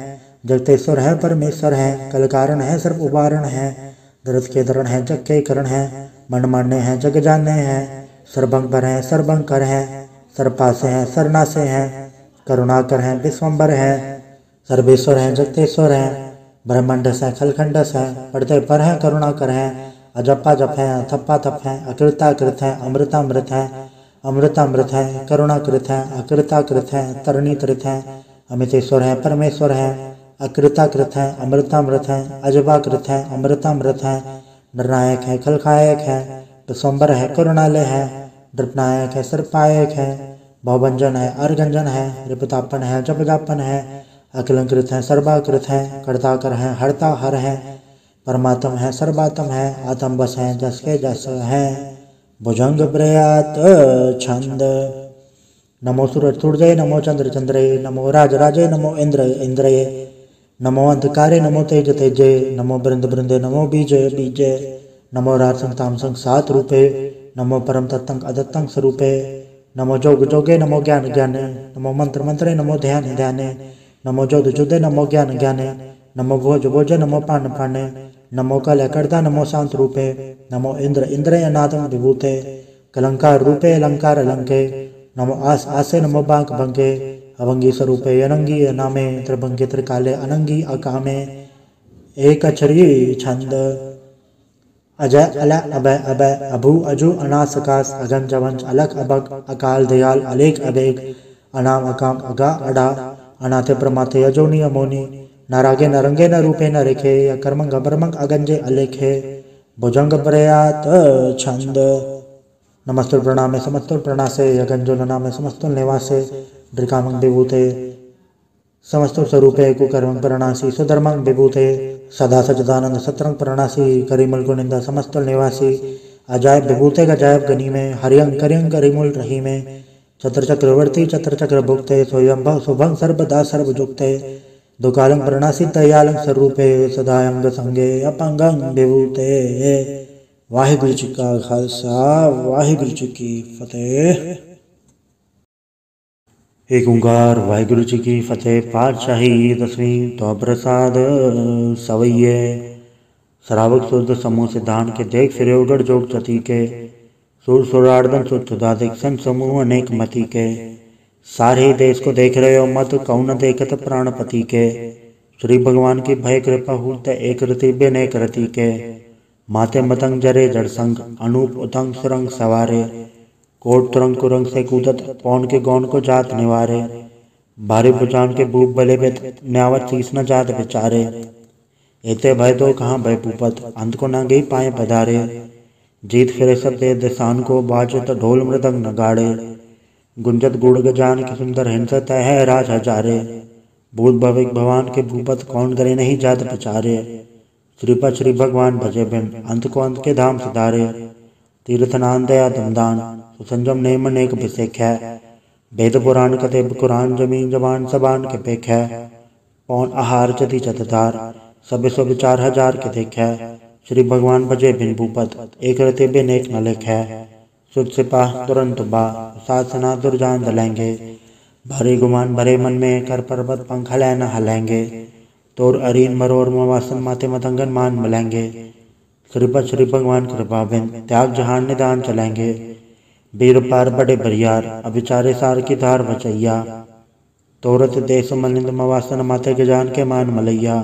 जगतेश्वर है परमेश्वर है, कलकारण है सर्व उबारण है, दरद के दरण है जग के करण है, मन मान्य है जग जाने है, सर्वंग पर है सर्वंग कर है, सरपासे है सरनासे है, करुणाकर है विश्वम्बर है, सर्वेश्वर है जगतेश्वर है, ब्रह्मंडस है खलखंडस है, पढ़ते पर है करुणाकर है, अजप्पा जप है थप्पा थप है, अकृताकृत है अमृतामृत है, अमृतामृत है करुणाकृत है, अकृताकृत है तरणीकृत है, अमितेश्वर है परमेश्वर है, अकृताकृत है अमृतामृत है, अजबाकृत है अमृतामृत है, निर्णायक है खलखायक है, स्वयंवर है, करुणालय है, नृपनायक है, सिरपायक है, भवभंजन है, अर्गंजन है, रिपतापन है, जपजापन है, अखिलंकृत है, सर्वाकृत है, कर्ताकर है, हरता हर है, परमात्म है, सर्वात्म है, आत्म बस है, जस के जस है, भुजंग प्रयात छंद। नमो सूरज सूर्य, नमो चंद्र चंद्रे, नमो राज राजे, नमो इंद्र इंद्रये, नमो अंधकारे, नमो तेज तेजे, नमो बृंद बृंदे, नमो बीजे बीजे, नमो राजसंग तामसंग सात रूपे, नमो परम तत्तंग अदत्तंग स्वरूपे, नमो जोग जोगे, नमो ज्ञान ज्ञाने, नमो मंत्र मंत्रे, नमो ध्यान ध्याने, नमो जोध जुदे, नमो ज्ञान ज्ञाने, नमो भोज भोजे, नमो पान पाने, नमो कलय कर्ता, नमो शांत रूपे, नमो इंद्र इंद्रे अनादम विभूते, कलंकार रूपे अलंकार अलंके, नमो आस आसे, नमो बांक भंगे, अभंगी स्वरूपे अनंगी अनामे, त्रिभंगे त्रिकाले अनंगी अकामे, एक अक्षरी छंद। अजय अल अभय अभय, अभु अजु अनास अकास, अगन जवंश अलख अबक, अकाल दयाल अलेख अबेग, अनाम अकाम अगा अडा, अनाथे प्रमाथे अजोनी अमोनी, नारागे नरंगे न रूपे न रेखे, अकर्मंग अबरमंग अगंजे अलेखे, भुजंग प्रयात छंद। नमस्तुल प्रणामे समस्तुल प्रणासे, अगंजो नामे समस्तुल निवासे, दृकामंग विभूते समस्तुल स्वरूपे, कुकर्मंग प्रणासी, सुधर्मंग विभूते, सदा सचिदानंद सत्रंग प्रणासी, करिमल गुनिंदा समस्तुल निवासी, अजायब विभूते गजायब गनी में, हरियंग करियंग करिमुल रही में, चत्र चक्रवर्ती चत्र चक्र भुक्ते, स्वयंभव शुभंग सर्वदा सर्वजुक्ते, दुकालंग प्रणासी दयालंग स्वरूपे, सदायंग संगे अपंगंग विभूते। वाहिगुरु जी का खालसा, वाहिगुरु जी की फतेह। एक ओंकार वाहिगुरु जी की फतेह। पातशाही 10वीं तो प्रसाद सवैये, श्रावक शुद्ध समूह सिद्धांत के देख फिरे उगड़ जोग चती के, सुर सुरार्दन सुदाधिक सन समूह अनेक मति के, सारे देश को देख रहे हो मत कौन देखत प्राणपति के, श्री भगवान की भय कृपा हूत एक रति बेनेक रति के, माते मतंग जरे जड़ संग अनूप उतंग सुरंग सवारे, कोट तुरंग कुरंग से कूदत पौन के गौन को जात निवारे, भारी बुचान के भूप बले बेत न्यावत शीस न जात बेचारे, एते भय दो कहाँ भय भूपत अंत को न गई पाए पधारे, जीत फिरे सब दे दिसान को बाजत ढोल मृदंग नगाड़े, गुंजत गुड़ गजान की सुंदर हिंसत है राज हजारे, भूत भविक भगवान के भूपत कौन करे नहीं जात बेचारे, श्रीपद श्री भगवान भजे बिन अंत को अंत के धाम सुधारे, तीर्थनान दया दमदान सुसंजम नेम नेक भिषेक है, वेद पुराण कथे कुरान जमीन जबान सबान के पेख है, पौन आहार चति चतधार सब सो विचार हजार के देख है, श्री भगवान भजे बिन भूपत एक रते बिन एक न लेख है, सुध सिपाह तुरंत बा सासना दुर्जान दलेंगे, भारी गुमान भरे मन में कर पर्वत पंख हलै न हलेंगे, तोर अरीन मरोर मवासन माते मतंगन मान मलेंगे, श्रीपद श्री भगवान कृपा बिन त्याग जहान निदान चलेंगे, वीर पार बड़े बरियार अभिचारे सार की धार बचैया, तोरत देश मलिंद मवासन माथे गजान के मान मलैया,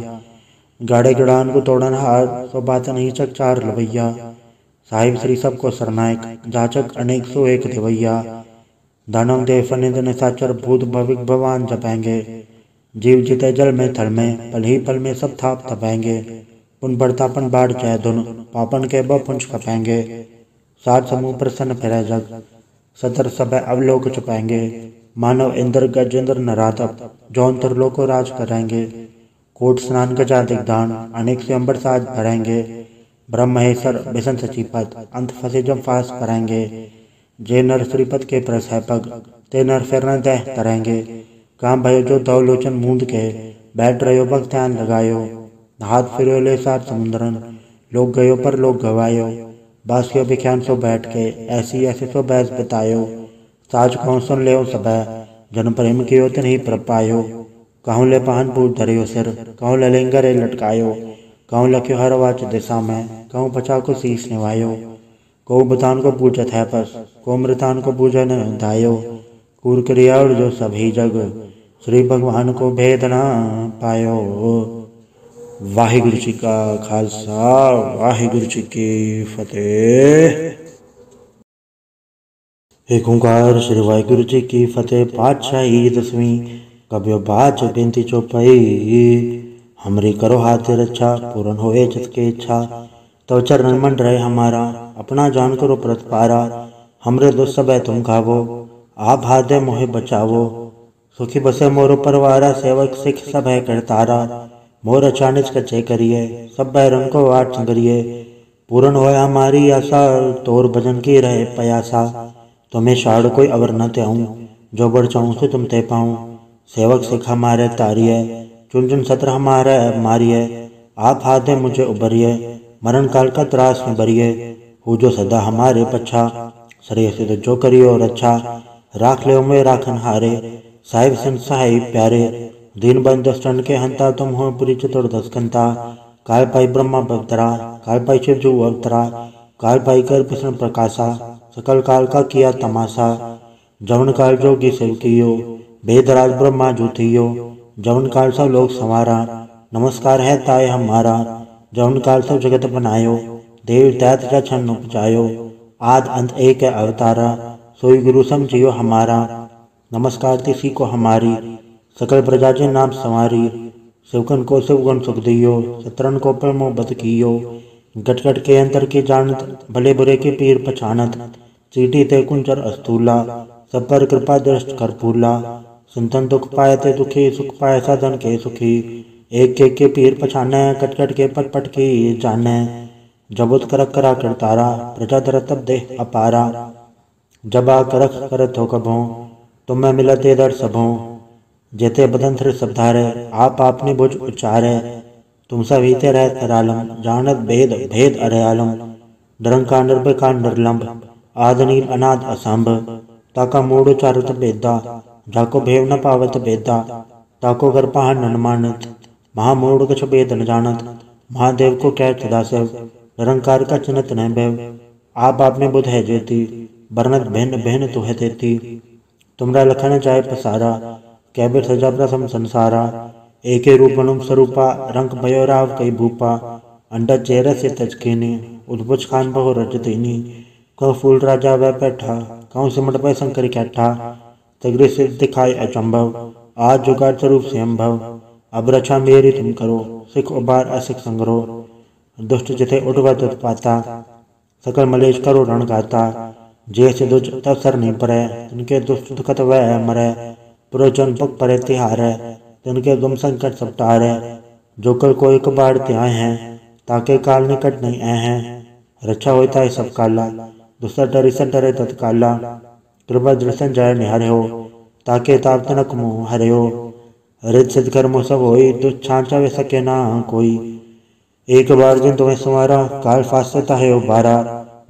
गाड़े गड़ान को तोड़न हार सो बात नहीं चकचार लवैया, साहिब श्री सबको सरनायक जाचक अनेक सो एक देवैया, दानव देव फनिंद निशाचर भूत भविक भगवान जपेंगे, जीव जिते जल में थल में पल ही पल में सब थाप थपेंगे, पुन बढ़तापन बाढ़ चाहे धुन पापन के बपुंज कपेंगे, सात समूह प्रसन्न फिरे जग सतर सब अवलोक चुपाएंगे, मानव इंद्र गजेंद्र नरातप जौन लोको राज करेंगे, कोट स्नान गजा दिग्दान अनेक से अंबर साज भरेंगे, ब्रह्म महेश्वर बिसन सचीपत अंत फंसे जब फास करेंगे, जे नर श्रीपद के प्रस है पग ते नर फिर न दह करेंगे, काम भयो जो दो लोचन मूंद के बैठ रहो भक्त ध्यान लगायो, हाथ फिरो ले सात समुद्रन लोग गयो पर लोग गवायो, बासियो विख्यान सो बैठ के ऐसी ऐसे सो बैस बतायो, साज कौन सुन ले सब जन प्रेम कियो तिन ही प्रपायो, कहूँ ले पान पूत धरियो सिर कहूँ ललेंगरे लटकायो, कहूँ लख्यो हर वाच दिशा में कहूँ पचा को शीश निवायो, को बतान को पूजत है पस को मृतान को पूजन धायो, कूर क्रिया जो सभी जग श्री भगवान को भेद ना पायो। वाहिगुरु जी का खालसा, वाहिगुरु जी की फतेह। एक ओंकार श्री वाहिगुरु जी की फतेह। पातशाही 10वीं कब्यो बाच बेनती चौपाई, हमरी करो हाथ रक्षा पूरन होए जत के इच्छा, तो चरण मन रहे हमारा, अपना जान करो प्रतपारा। हमरे दुष्ट सब है तुम खावो, आप हादे मोहे बचावो। सुखी बसे मोरो परवारा, सेवक सिख सब है करतारा। मोर अचानच कचे करिए, सब बैरन को वाट संगरिए। पूर्ण होया हमारी आशा, तोर भजन की रहे पयासा। तुम्हें शाड़ कोई अवर न त्याऊं, जो बढ़ चाहूं से तुम ते पाऊं। सेवक सिख हमारे तारिये, चुन चुन सत्र हमारे मारिये। आप हाथ मुझे उबरिए, मरण काल का त्रास में बरिए। हो जो सदा हमारे पच्छा, सरे से तो जो करियो रक्षा। राख ले में राखन हारे, साहिब संत सहाय प्यारे। दीन बंद दस्तन के हंता, तुम हो पुरी चतुर्दश कंता। काल पाई ब्रह्मा भक्तरा, काल पाई शिव जो अवतरा। काल पाई कर कृष्ण प्रकाशा, सकल काल का किया तमाशा। जवन काल जोगी शिव कियो, वेदराज ब्रह्मा जो थियो। जवन काल सब लोग संवारा, नमस्कार है ताय हमारा। जवन काल सब जगत बनायो, देव दैत छन्न उपजायो। आद अंत एक है अवतारा, सोई गुरु समझियो हमारा। नमस्कार तिसी को हमारी, सकल प्रजा के नाम संवारी। शिवकन को शिवगुण सुख दियो, सत्रन को परमो बद कियो। गट गट के अंतर की जानत, भले बुरे के पीर पछानत। चीटी ते कुंचर अस्तूला, सब पर कृपा दृष्ट कर फूला। संतन दुख पाए ते दुखी, सुख पाए साधन के सुखी। एक के पीर पछाने, कट कट के पट पट की जाने। जबुत करक करा करतारा, प्रजा दर तब देह अपारा। जबा करख करत हो कभों, तुम्हें मिलते दर सबों। जेते बदन थ्र सब धारे, आप आपने भुज उच्चारे। तुम सब हीते रह तरालम, जानत भेद भेद अरयालम। निरंकार निर्भयकार निर्लंब, आदनील अनाद असंभ। ताका मूड उचारत बेदा, जाको भेव न पावत बेदा। ताको घर पहाड़ न मानत, महामूढ़ कछ भेद न जानत। महादेव को कह सदाशिव, निरंकार का चिन्हत न भैव। आप आपने बुध है ज्योति, बरनत भिन्न भिन्न तु है तेती। तुमरा लखन जाय पसारा, कैबिर सजा प्रथम संसारा। एके रूप अनुम स्वरूपा, रंग भयो राव कई भूपा। अंडा चेहरा से तजकेनी, उद्भुज खान बहु रजतीनी। कौ फूल राजा वह बैठा, कौ सिमट पे शंकर कैठा। तगरे से दिखाए अचंभव, आज जुगाड़ स्वरूप से अम्भव। अब रक्षा मेरी तुम करो, सिख उबार असिख संग्रो। दुष्ट जिथे उठवा पाता, सकल मलेश करो रण गाता। जैसे दुज तब सर नहीं परे, तिनके दुष्ट दुखत वह मरे। पुरोजन पग परे तिहारे, तिनके दुम संकट सब टारे। जो कल को एक बार त्याए हैं, ताके काल निकट नहीं आए हैं। रक्षा होता है सब काला, दूसरा डरी से डरे तत्काला। कृपा दृष्टन जय निहारे हो, ताके ताप तनक मुँह हरे हो। रित सिद्ध कर्म सब होई, दुष्ट छांचा वे सके ना कोई। एक बार जिन तुम्हें संवारा, काल फासता है उबारा।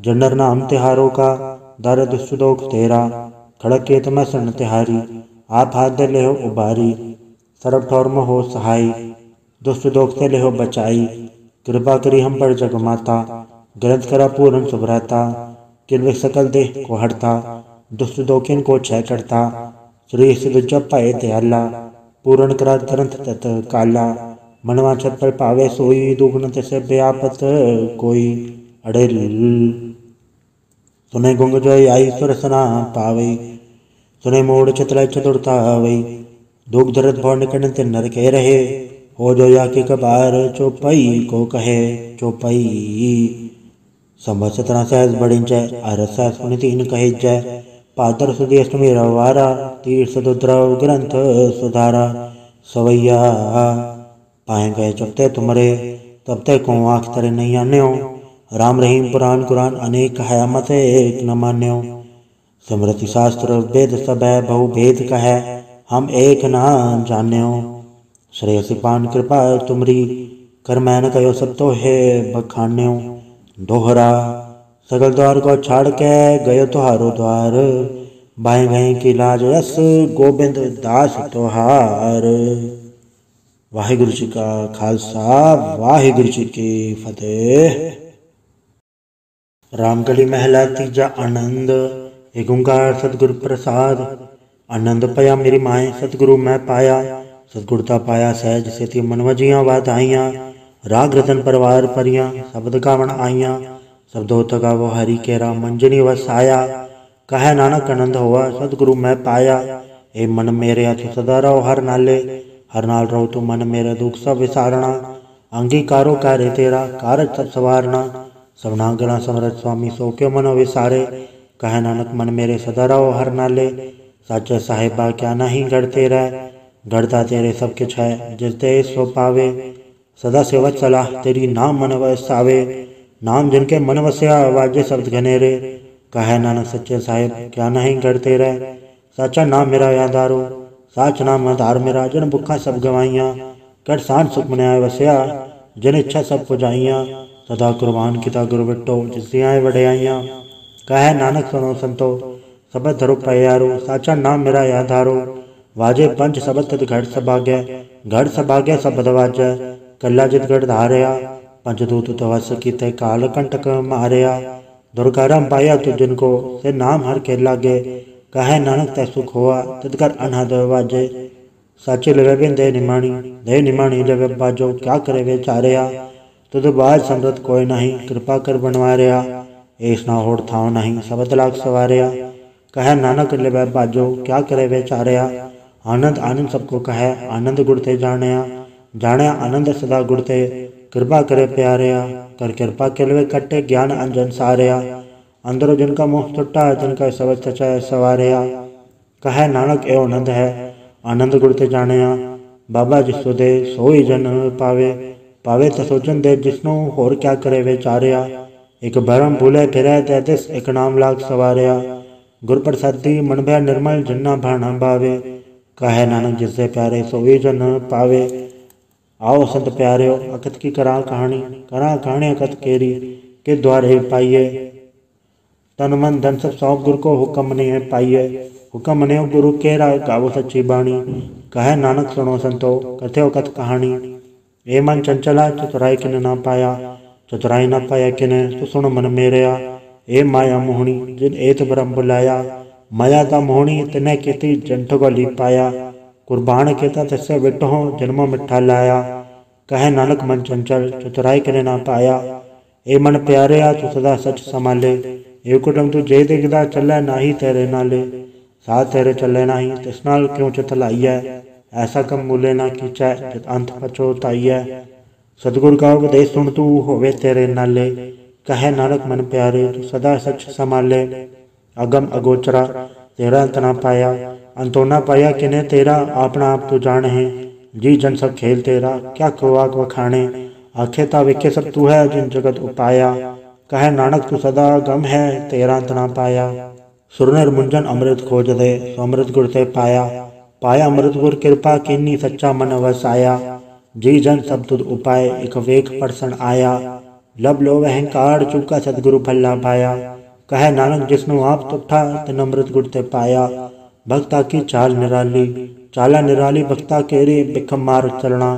जंडर नाम तिहारों का, दर दुष्ट दोख तेरा। खड़क के तुम्हें सन तिहारी, आप हाथ दे ले हो उबारी। सरब ठौर में हो सहाय, दुष्ट दोख से ले हो बचाई। कृपा करी हम पर जग माता, ग्रंथ करा पूर्ण सुभराता। किल सकल देह को हरता, दुष्ट दोखिन को क्षय करता। श्री सिद्ध जप पाए त्याला, पूर्ण करा ग्रंथ तत् काला। मनवा छत पर पावे सोई, दुगुण तसे व्यापत कोई। अड़े सुने गुंग जो आई सुरसना पावई। सुने मोड़ चतुर चतुरता आवई। दुख दर्द भौर निकटन ते नर के रहे। हो जो या के कबार, चौपाई को कहे चौपाई। संबत 17 सहज बड़ी जय, अरस सहज पुनि 3 कहे जय। पादर सुधी अष्टमी रवारा, तीर्थ दुद्रव ग्रंथ सुधारा। सवैया पाए गए चपते तुमरे, तब तक को आँख तरे नहीं आन्यो। राम रहीम पुराण कुरान अनेक है, मत एक न मान्यो। स्मृति शास्त्र वेद सब है, बहु भेद कहे हम एक न जान्यो। श्रेयसी पान कृपा तुमरी, कर मैन कयो सब तो है बखान्यो। दोहरा सगल द्वार को छाड़ के, गयो तुहारो द्वार। बाएं गए की लाज रस, गोबिंद दास तोहार। वाहिगुरु जी का खालसा, वाहिगुरु जी की फतेह। रामगढ़ी महला तीजा आनंद। एक ओंकार सतगुरु प्रसाद। आनंद पाया मेरी माए, सतगुरु मैं पाया। सतगुरता पाया सहज सेती, मन वजियां वाधाइयां। राग रतन परवार परियां, शब्द गावण आइयां। शब्दों तगावो हरि केरा, मंजनी वसाया। कहे नानक आनंद हुआ, सतगुरु मैं पाया। ए मन मेरे हथ सदा रहो हर नाले। हर नाल रहो तू मन मेरे, दुख सब विसारना। अंगीकारो कार्य तेरा, कारज सब सवारना। सबना गला समरत स्वामी सो क्यों मनो विसारे। कहे नानक मन मेरे सदा रहो हर नाले। साचे साहिबा क्या नहीं गढ़ते रह, गढ़ता तेरे सब किछ है जिस दे सो पावे। सदा सेवत सलाह तेरी नाम मन वसावे, नाम जिनके मन वसया वाजे शब्द घनेरे। कहे नानक सच्चे साहिब क्या नहीं गढ़ते रह, साचा नाम मेरा यादारो। साच नाम आधार मेरा जिन भुखा सब गवाइया, कर सांझ सुख मन आए वसया जिन इच्छा सब पुजाइया। सदा कुर्बान किता गुरु बिटो जिस आए वड्याइया। कहे नानक सुनो संतो सबद धरो प्यारो, साचा नाम मेरा यादारो। वाजे पंच सबद तद घट सभाग्य, घट सभाग्य सबद वाजै। कला जित गढ़ धारया, पंचदूत तवस कीते काल कंटक मारया। दुर्गाराम पाया तु जिनको से नाम हर के लागे। कहे नानक तै सुख हुआ तिदकर अनहद वाजे। साचे लवे बिन दे निमाणी लवे बाजो, क्या करे वे चारया। तुद बाज समरत कोई नहीं, कृपा कर बनवारया। ऐस ना होड़ थाव नहीं सबद लाख सवारया। कहे नानक लवे बाजो, क्या करे वे चारया। आनंद आनंद सबको कहे, आनंद गुड़ते जाणया। जाणया आनंद सदा गुड़ते, कृपा करे प्यारया। कर कृपा के लवे कट्टे ज्ञान अंजन सारया। अंदरो जिनका मोह टुटा, जिनका सबद सचा सवारया। कहे नानक एवं आनंद है, आनंद गुड़ते जाणया। बाबा जिसो दे सोई जन पावे, पावे तसो जन दे जिसनो होर क्या करे वे चारया। एक भरम भूले फिरै तैतिस एक नाम लाग सवारया। गुर प्रसादी मन भय निर्मल जिन्ना भाना भावे। कहे नानक जिससे प्यारे सोई जन पावे। आओ संत प्यारे अकत की करा कहानी अकत केरी के द्वारे पाइये। तन मन धन सब सौंप गुरु को हुक्म ने पाइये। हुक्म ने गुरु केरा गावो सच्ची बाणी। कहे नानक सुनो संतो कथ्यो कथ कहानी। ए मन चंचला चतुराई किन ना पाया, चतुराई ना पाया किने तो सुन मन मेरया। ए माया मोहनी जिन एत ब्रह्म बुलाया, माया ता मोहनी तिने केती जंठ गली पाया। कुर्बान केता तस्य विटो जन्म मिठा लाया। कहे नानक मन चंचल चतुराई किने ना पाया। ए मन प्यारया तू सदा सच संभाले। ए कुटुम तू जे दिखदा चलै नाही तेरे नाले। साथ तेरे चले नाही तिस नाल क्यों चित लाइयै। ऐसा कम मूले ना कीचै जित अंत पछोताइयै। सतगुर का उपदेश सुन तू होवे तेरे नाले। कहे नानक मन प्यारे तू सदा सच संभाले। अगम अगोचरा तेरा अंत ना पाया, अंतो ना पाया किने तेरा अपना आप तू जान है। जी जन सब खेल तेरा क्या कुवाक वखाणे। आखे ता विखे सब तू है जिन जगत उपाया। कहे नानक तू सदा गम है तेरा अंत ना पाया। सुर निर्मुंजन अमृत खोज दे सो अमृत गुर ते पाया। पाया अमृत गुर कृपा कीनी सच्चा मन वसाया। जी जन सब तुद उपाय एक वेख परसन आया। लब लो अहंकार चूका सतगुरु भला पाया। कहे नानक जिसनु आप तुठा तिन अमृत गुर ते पाया। भक्ता की चाल निराली, चाला निराली भक्ता केरी बिखम मार चलना।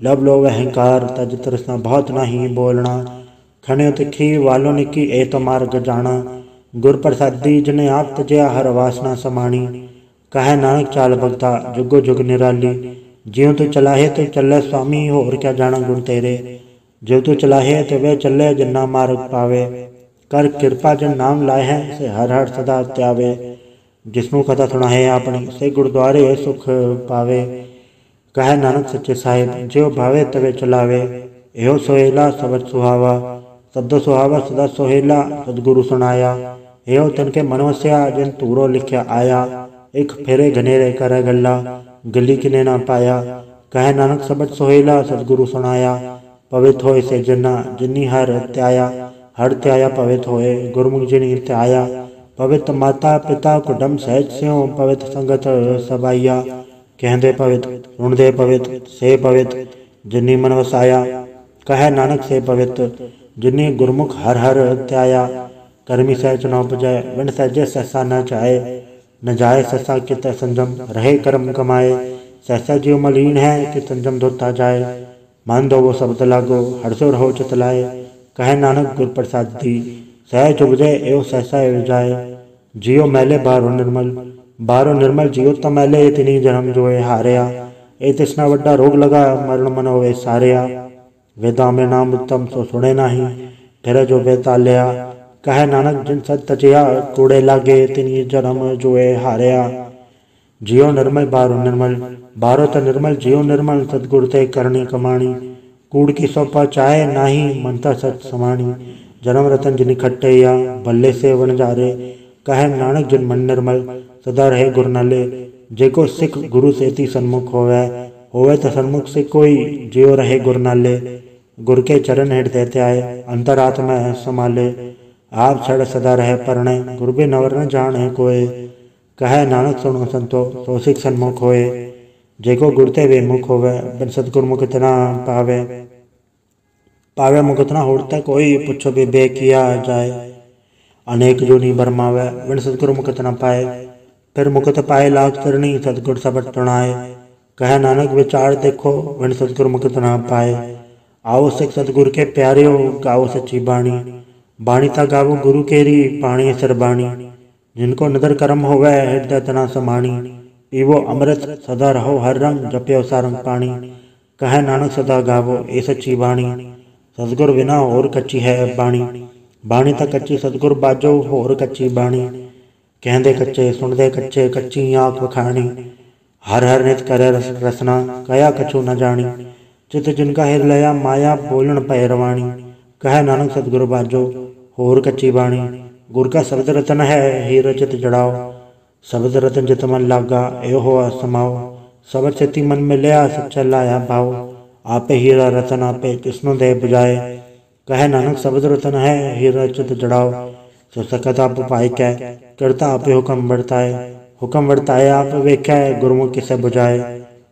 लब लो अहंकार तज तृष्णा बहुत नहीं बोलना। खने तिखी वालो निकी ए तो मार्ग जाना। गुर प्रसादी जिने आप तजया हर वासना समाणी। कहे नानक चाल भगता जुगो जुग निराली। ज्यों तू चलाहे तो चले स्वामी होर क्या जाना गुण तेरे। जो तू चलाहे तो वे चले जिन्ना मार्ग पावे। कर कृपा जिन नाम लाए हैं से हर हर सदा त्यावे। जिसनु कथा सुनाहे अपनी से गुरुद्वारे सुख पावे। कहे नानक सच्चे साहिब जो भावे तवे चलावे। एहो सोहेला सबद सुहावा, सदो सुहावा सदा सोहेला सदगुरु सुनाया। एहो तिनके मन वस्या जिन तूरो लिखया आया। एक फेरे घनेरे करे गल्ला गली किने ना पाया। कहे नानक सबद सोहेला सदगुरु सुनाया। पवित होए से जिन्ना जिन्नी हर त्याया। हर त्याया पवित होए गुरमुख जिनी त्याया। पवित माता पिता कुटुंब सहज स्यों पवित संगत सबाइया। कहते पवित सुनते पवित से पवित जिन्नी मन वसाया। कहे नानक से पवित जिन्नी गुरमुख हर हर त्याया। कर्मी सहज न उपजय विन सहजे सहसा न चाहे। न जाए सहसा कित संजम रहे कर्म कमाए। सहसा जीव मलिन है कि संजम धोता जाए। मान दो वो शब्द लागो हर्षो रहो चितलाए। कहे नानक गुर प्रसाद दी सहज उपजे एवं सहसा जाए। जियो मैले बारो निर्मल जियो त मैले इतनी जन्म जोए हारया। ए तिसना वड्डा रोग लगा मरण मन होवे सारया। वेदा में नाम उत्तम सो सुने नाही फिर जो बेताल्या। कहे नानक जिन सत तजया कूड़े लागे तिनी जन्म जोए हारया। जियो निर्मल बारो त निर्मल जियो निर्मल सतगुर ते करनी कमाणी। कूड़ की सोपा चाहे नाही मनता सच समाणी। जन्म रतन जिन खट्टे या भल्ले से वणजारे। कहे नानक जिन मन निर्मल सदा रहे गुर नाले। जेको सिख गुरु सेती सन्मुख होवे तो सन्मुख से कोई जियो रहे गुर नाले। गुर के चरण हृदय त्याय अंतरात्मा समाले। आप छड़ सदा रहे परणे गुर भी नवर न जाने कोय। कहे नानक सुनो संतो सो सिख सन्मुख होए। जेको गुरते वे मुख होवे बिन सतगुर मुख तना पावे मुख तना होड़ता कोई। पुछो बे किया जाए अनेक जोनी बरमावे बिन सतगुर मुख तना पाए। फिर मुकुत पाए लाख चरणी सतगुर सबट तणाए। कहे नानक विचार देखो बिन सतगुर मुकुत ना पाए। आओ सिख सतगुर के प्यारे हो गाओ सच्ची बाणी। बाणी ता गावो गुरु केरी पाणी सिर बाणी। जिनको नदर कर्म होवे हृदय तना समाणी। पीवो अमृत सदा रहो हर रंग जप्यो सारंग पाणी। कहे नानक सदा गावो ए सच्ची बाणी। सतगुर बिना होर कच्ची है बाणी। बाणी ता कच्ची सतगुर बाजो होर कच्ची बाणी। कहते कच्चे सुनते कच्चे कच्ची आँख वखाणी। हर हर नित करे रसना कया कछु न जानी। चित जिनका हिर लया माया बोलन पै रवाणी। कहे नानक सतगुरु बाजो होर कच्ची बाणी। गुर का शब्द रतन है हीर चित जड़ाओ। शब्द रतन जित मन लागा यो हो समाओ। शब्द चिति मन में लिया सच्चा लाया भाव। आपे हीरा रतन आपे किसनु दे बुझाए। कहे नानक शब्द रतन है हीरा चित जड़ाओ। सो सकत आप उपाय कै करता आपे हुक्म बरताए। हुक्म बरताए आप वेख्या गुरमुख किसे बुझाए।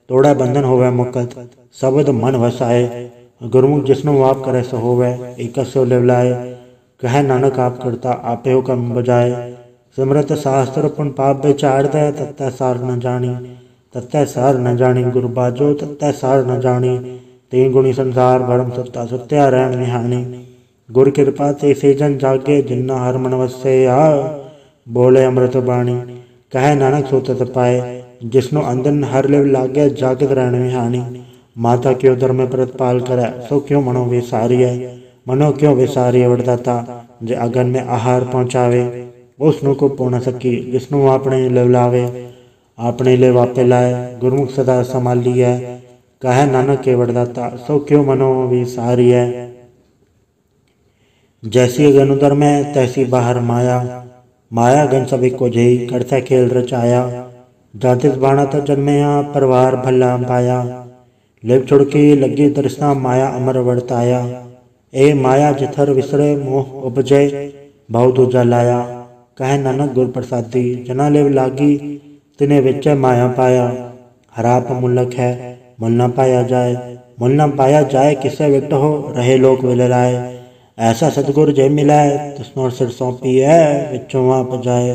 तोड़ा बंधन होवे मुकत शब्द मन वसाए। गुरमुख जिसनु आप करे सो होवे एक सो लिवलाए। कहे नानक आप करता आपे हुक्म बुझाए। सिमरत शास्त्र पुन पाप विचार दे तत्तै सार न जानी। तत्तै सार न जानी गुरु बाजो तत्तै सार न जानी। तीन गुणी संसार भरम सत्ता सत्या रहन निहानी। गुर कृपा ते से जन जागे जिन्ना हर मन वसे आ। बोले अमृत बाणी कहे नानक सो तत पाए। जिसनो अंदन हर लिव लागे जागत रहन विहानी। माता क्यों धर्म में प्रतिपाल करे सो क्यों मनो विसारिय। मनो क्यों विसारिय वरदाता जे अगन में आहार पहुँचावे। उसनु को पूर्ण सकी जिसनु अपने लिव लावे। अपने लिव आपे लाए गुरमुख सदा संभालिय। कहे नानक के वरदाता सो क्यों मनो विसारिय। जैसी अगन उदर में तैसी बाहर माया। माया गन सभी को जई करता खेल रचाया। जातिस बाणा त जन्मया परिवार भला पाया। लिव छुड़की लगी दर्शना माया अमर वर्ताया। ए माया जिथर विसरे मोह उपजय भाव दूजा लाया। कहे नानक गुर प्रसादी जना लिव लागी तिने विच माया पाया। हराप मुलक है मुल न पाया जाए। मुल न पाया जाए किसे विट हो रहे लोक विलराए। ऐसा सतगुर जय मिलाए तिसनों सिर सौंपी है विचों आप जाए।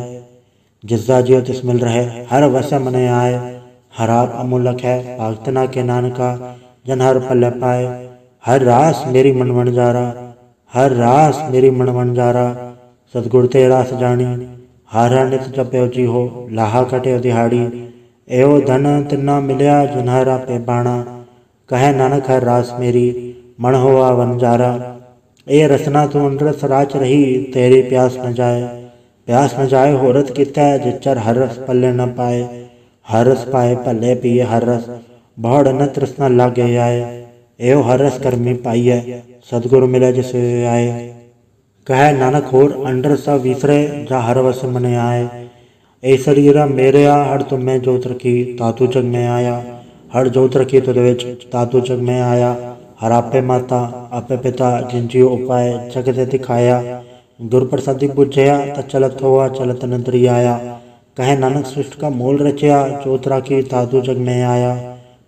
जिसदा जियो तिस मिल रहे हर वस मने आए। हराप अमूलक है भक्तना के नानका जन हर फल पाए। हर रास मेरी मन बन जारा हर रास मेरी मन बन जारा। सतगुर ते रास जानी हर हर नित जप्यो जी हो लाहा कटे दिहाड़ी। एओ धन तिन्ना मिलया जिन हर आपे बाणा। कहे नानक हर रास मेरी मन होआ वन जारा। ए रसना तू अनरस राच रही तेरी प्यास न जाए। प्यास न जाए होरत कितै जिचर हर रस पल्ले न पाए। हर रस पाए पल्ले पिए हर रस बहुड़ न तृष्णा लागे आए। एओ हर रस कर्मी पाइए सतगुरु मिले जिसे आए। कहे नानक होर अंडर सा विसरे जा हर वस मने आए। ए शरीरा मेरे आ हर तुम्हें जोत रखी तातु जग में आया। हर जोत रखी तुद विच तातु जग में आया। हर आपे माता आपे पिता जिनजियो उपाय जगत दिखाया। गुर प्रसादी बुझया त चलत हुआ चलत नदरी आया। कहे नानक सृष्ट का मूल रचया जोत राखी तातु जग में आया।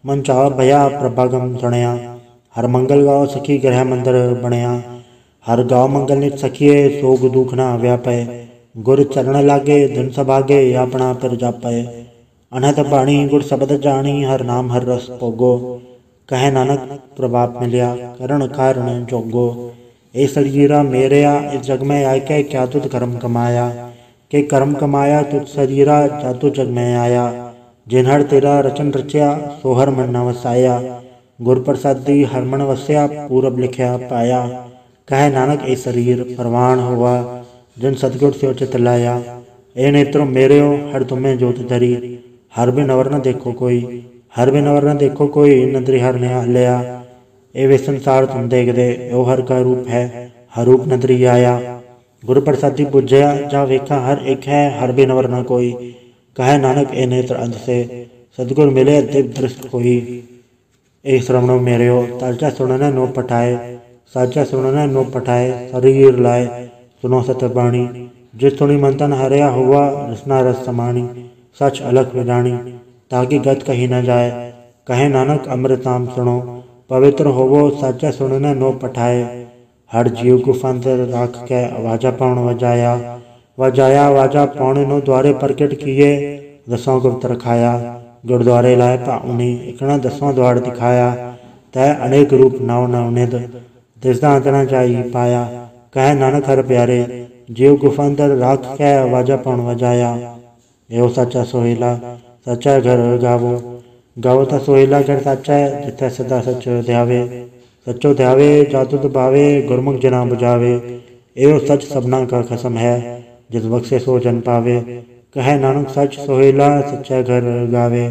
मन चाह भया प्रभागम तणया। हर मंगल गाँव सखी गृह मंदिर बनया। हर गाँव मंगल नित सखिए सोग दुख न व्यापय। गुर चरण लागे धन सभागे अपना फिर जापय। अनहत बाणी गुर शब्द जानी हर नाम हर रस भोगो। कहे नानक प्रभाव मिलया करण कारण जोगो। ए शरीरा मेरेया इस जग में आके क्या तुझ कर्म कमाया। के कर्म कमाया तुझ शरीरा जातु जग में आया। जिनहर तेरा रचन रचया सोहर मन न वसाया। गुर प्रसादी हर मन वसया पूरब लिखया पाया। कहे नानक ए शरीर परवान हुआ जिन सतगुर से उचित लाया। ए नेत्रों मेरे हो हर तुम्हें जोत धरी। हर बिन अवर न देखो कोई हर बिन अवर न देखो कोई नदरी हर ने लिया। ए वे संसार तुम देख दे ओ हर का रूप है हर रूप नदरी आया। गुर प्रसादी पूजया जा वेखा हर एक है, हर बिनवर न कोई। कहे नानक ए नेत्र अंध से, सतगुर मिले दिव्य दृष्ट कोई। ए श्रवणों मेरेओ ताजा सुनने नो पठाए, साजा सुनने नो पठाए शरीर लाए। सुनो सतबाणी जिस सुनी मंथन हरया हुआ, रसना रस समाणी। सच अलख विजाणी ताकि गत कही न जाए। कहे नानक अमृताम सुनो, पवित्र होवो साचा सुनने नो पठाए। हर जीव को फंत राख के आवाजा पाउण वजाया। वजाया आवाजा पाउण नो द्वारे प्रकट किए, दसों गुप्त रखाया। गुरुद्वारे लाए पाउनी इकना दसों द्वार दिखाया। तय अनेक रूप नव नव निध, दिसदा अंत न जाई पाया। कहे नानक हर प्यारे जीव गुफांतर राख के आवाजा पाउण वजाया। एहो सच्चा सोहेला सच्चा घर गावो, गावो ता सोहेला घर सच्चा जिथे सदा सच ध्यावे। सच्चो ध्यावे जातु दबावे, गुरमुख जना बुझावे। एहो सच सबना का खसम है, जिस बख्शे सो जन पावे। कहे नानक सच सोहेला सच्चा घर गावे।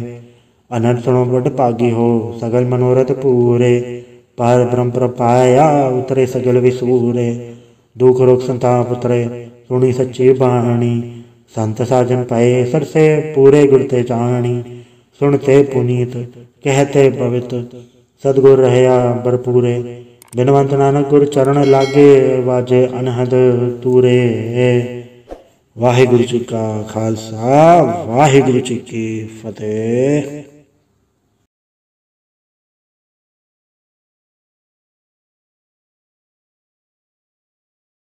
अनर्थ सुनो बड़ भागी हो, सगल मनोरथ पूरे। पार ब्रह्म पर पाया उतरे सगल विसूरे। दुख रोग संताप उतरे सुनी सच्ची बाणी। संत साजन पाए सरसे पूरे गुरते जानी। सुनते पुनीत कहते पवित, सदगुर रहया भरपूरे। बिनवंत नानक गुर चरण लागे, वाजे अनहद तूरे। वाहिगुरु जी का खालसा, वाहिगुरु जी की फतेह।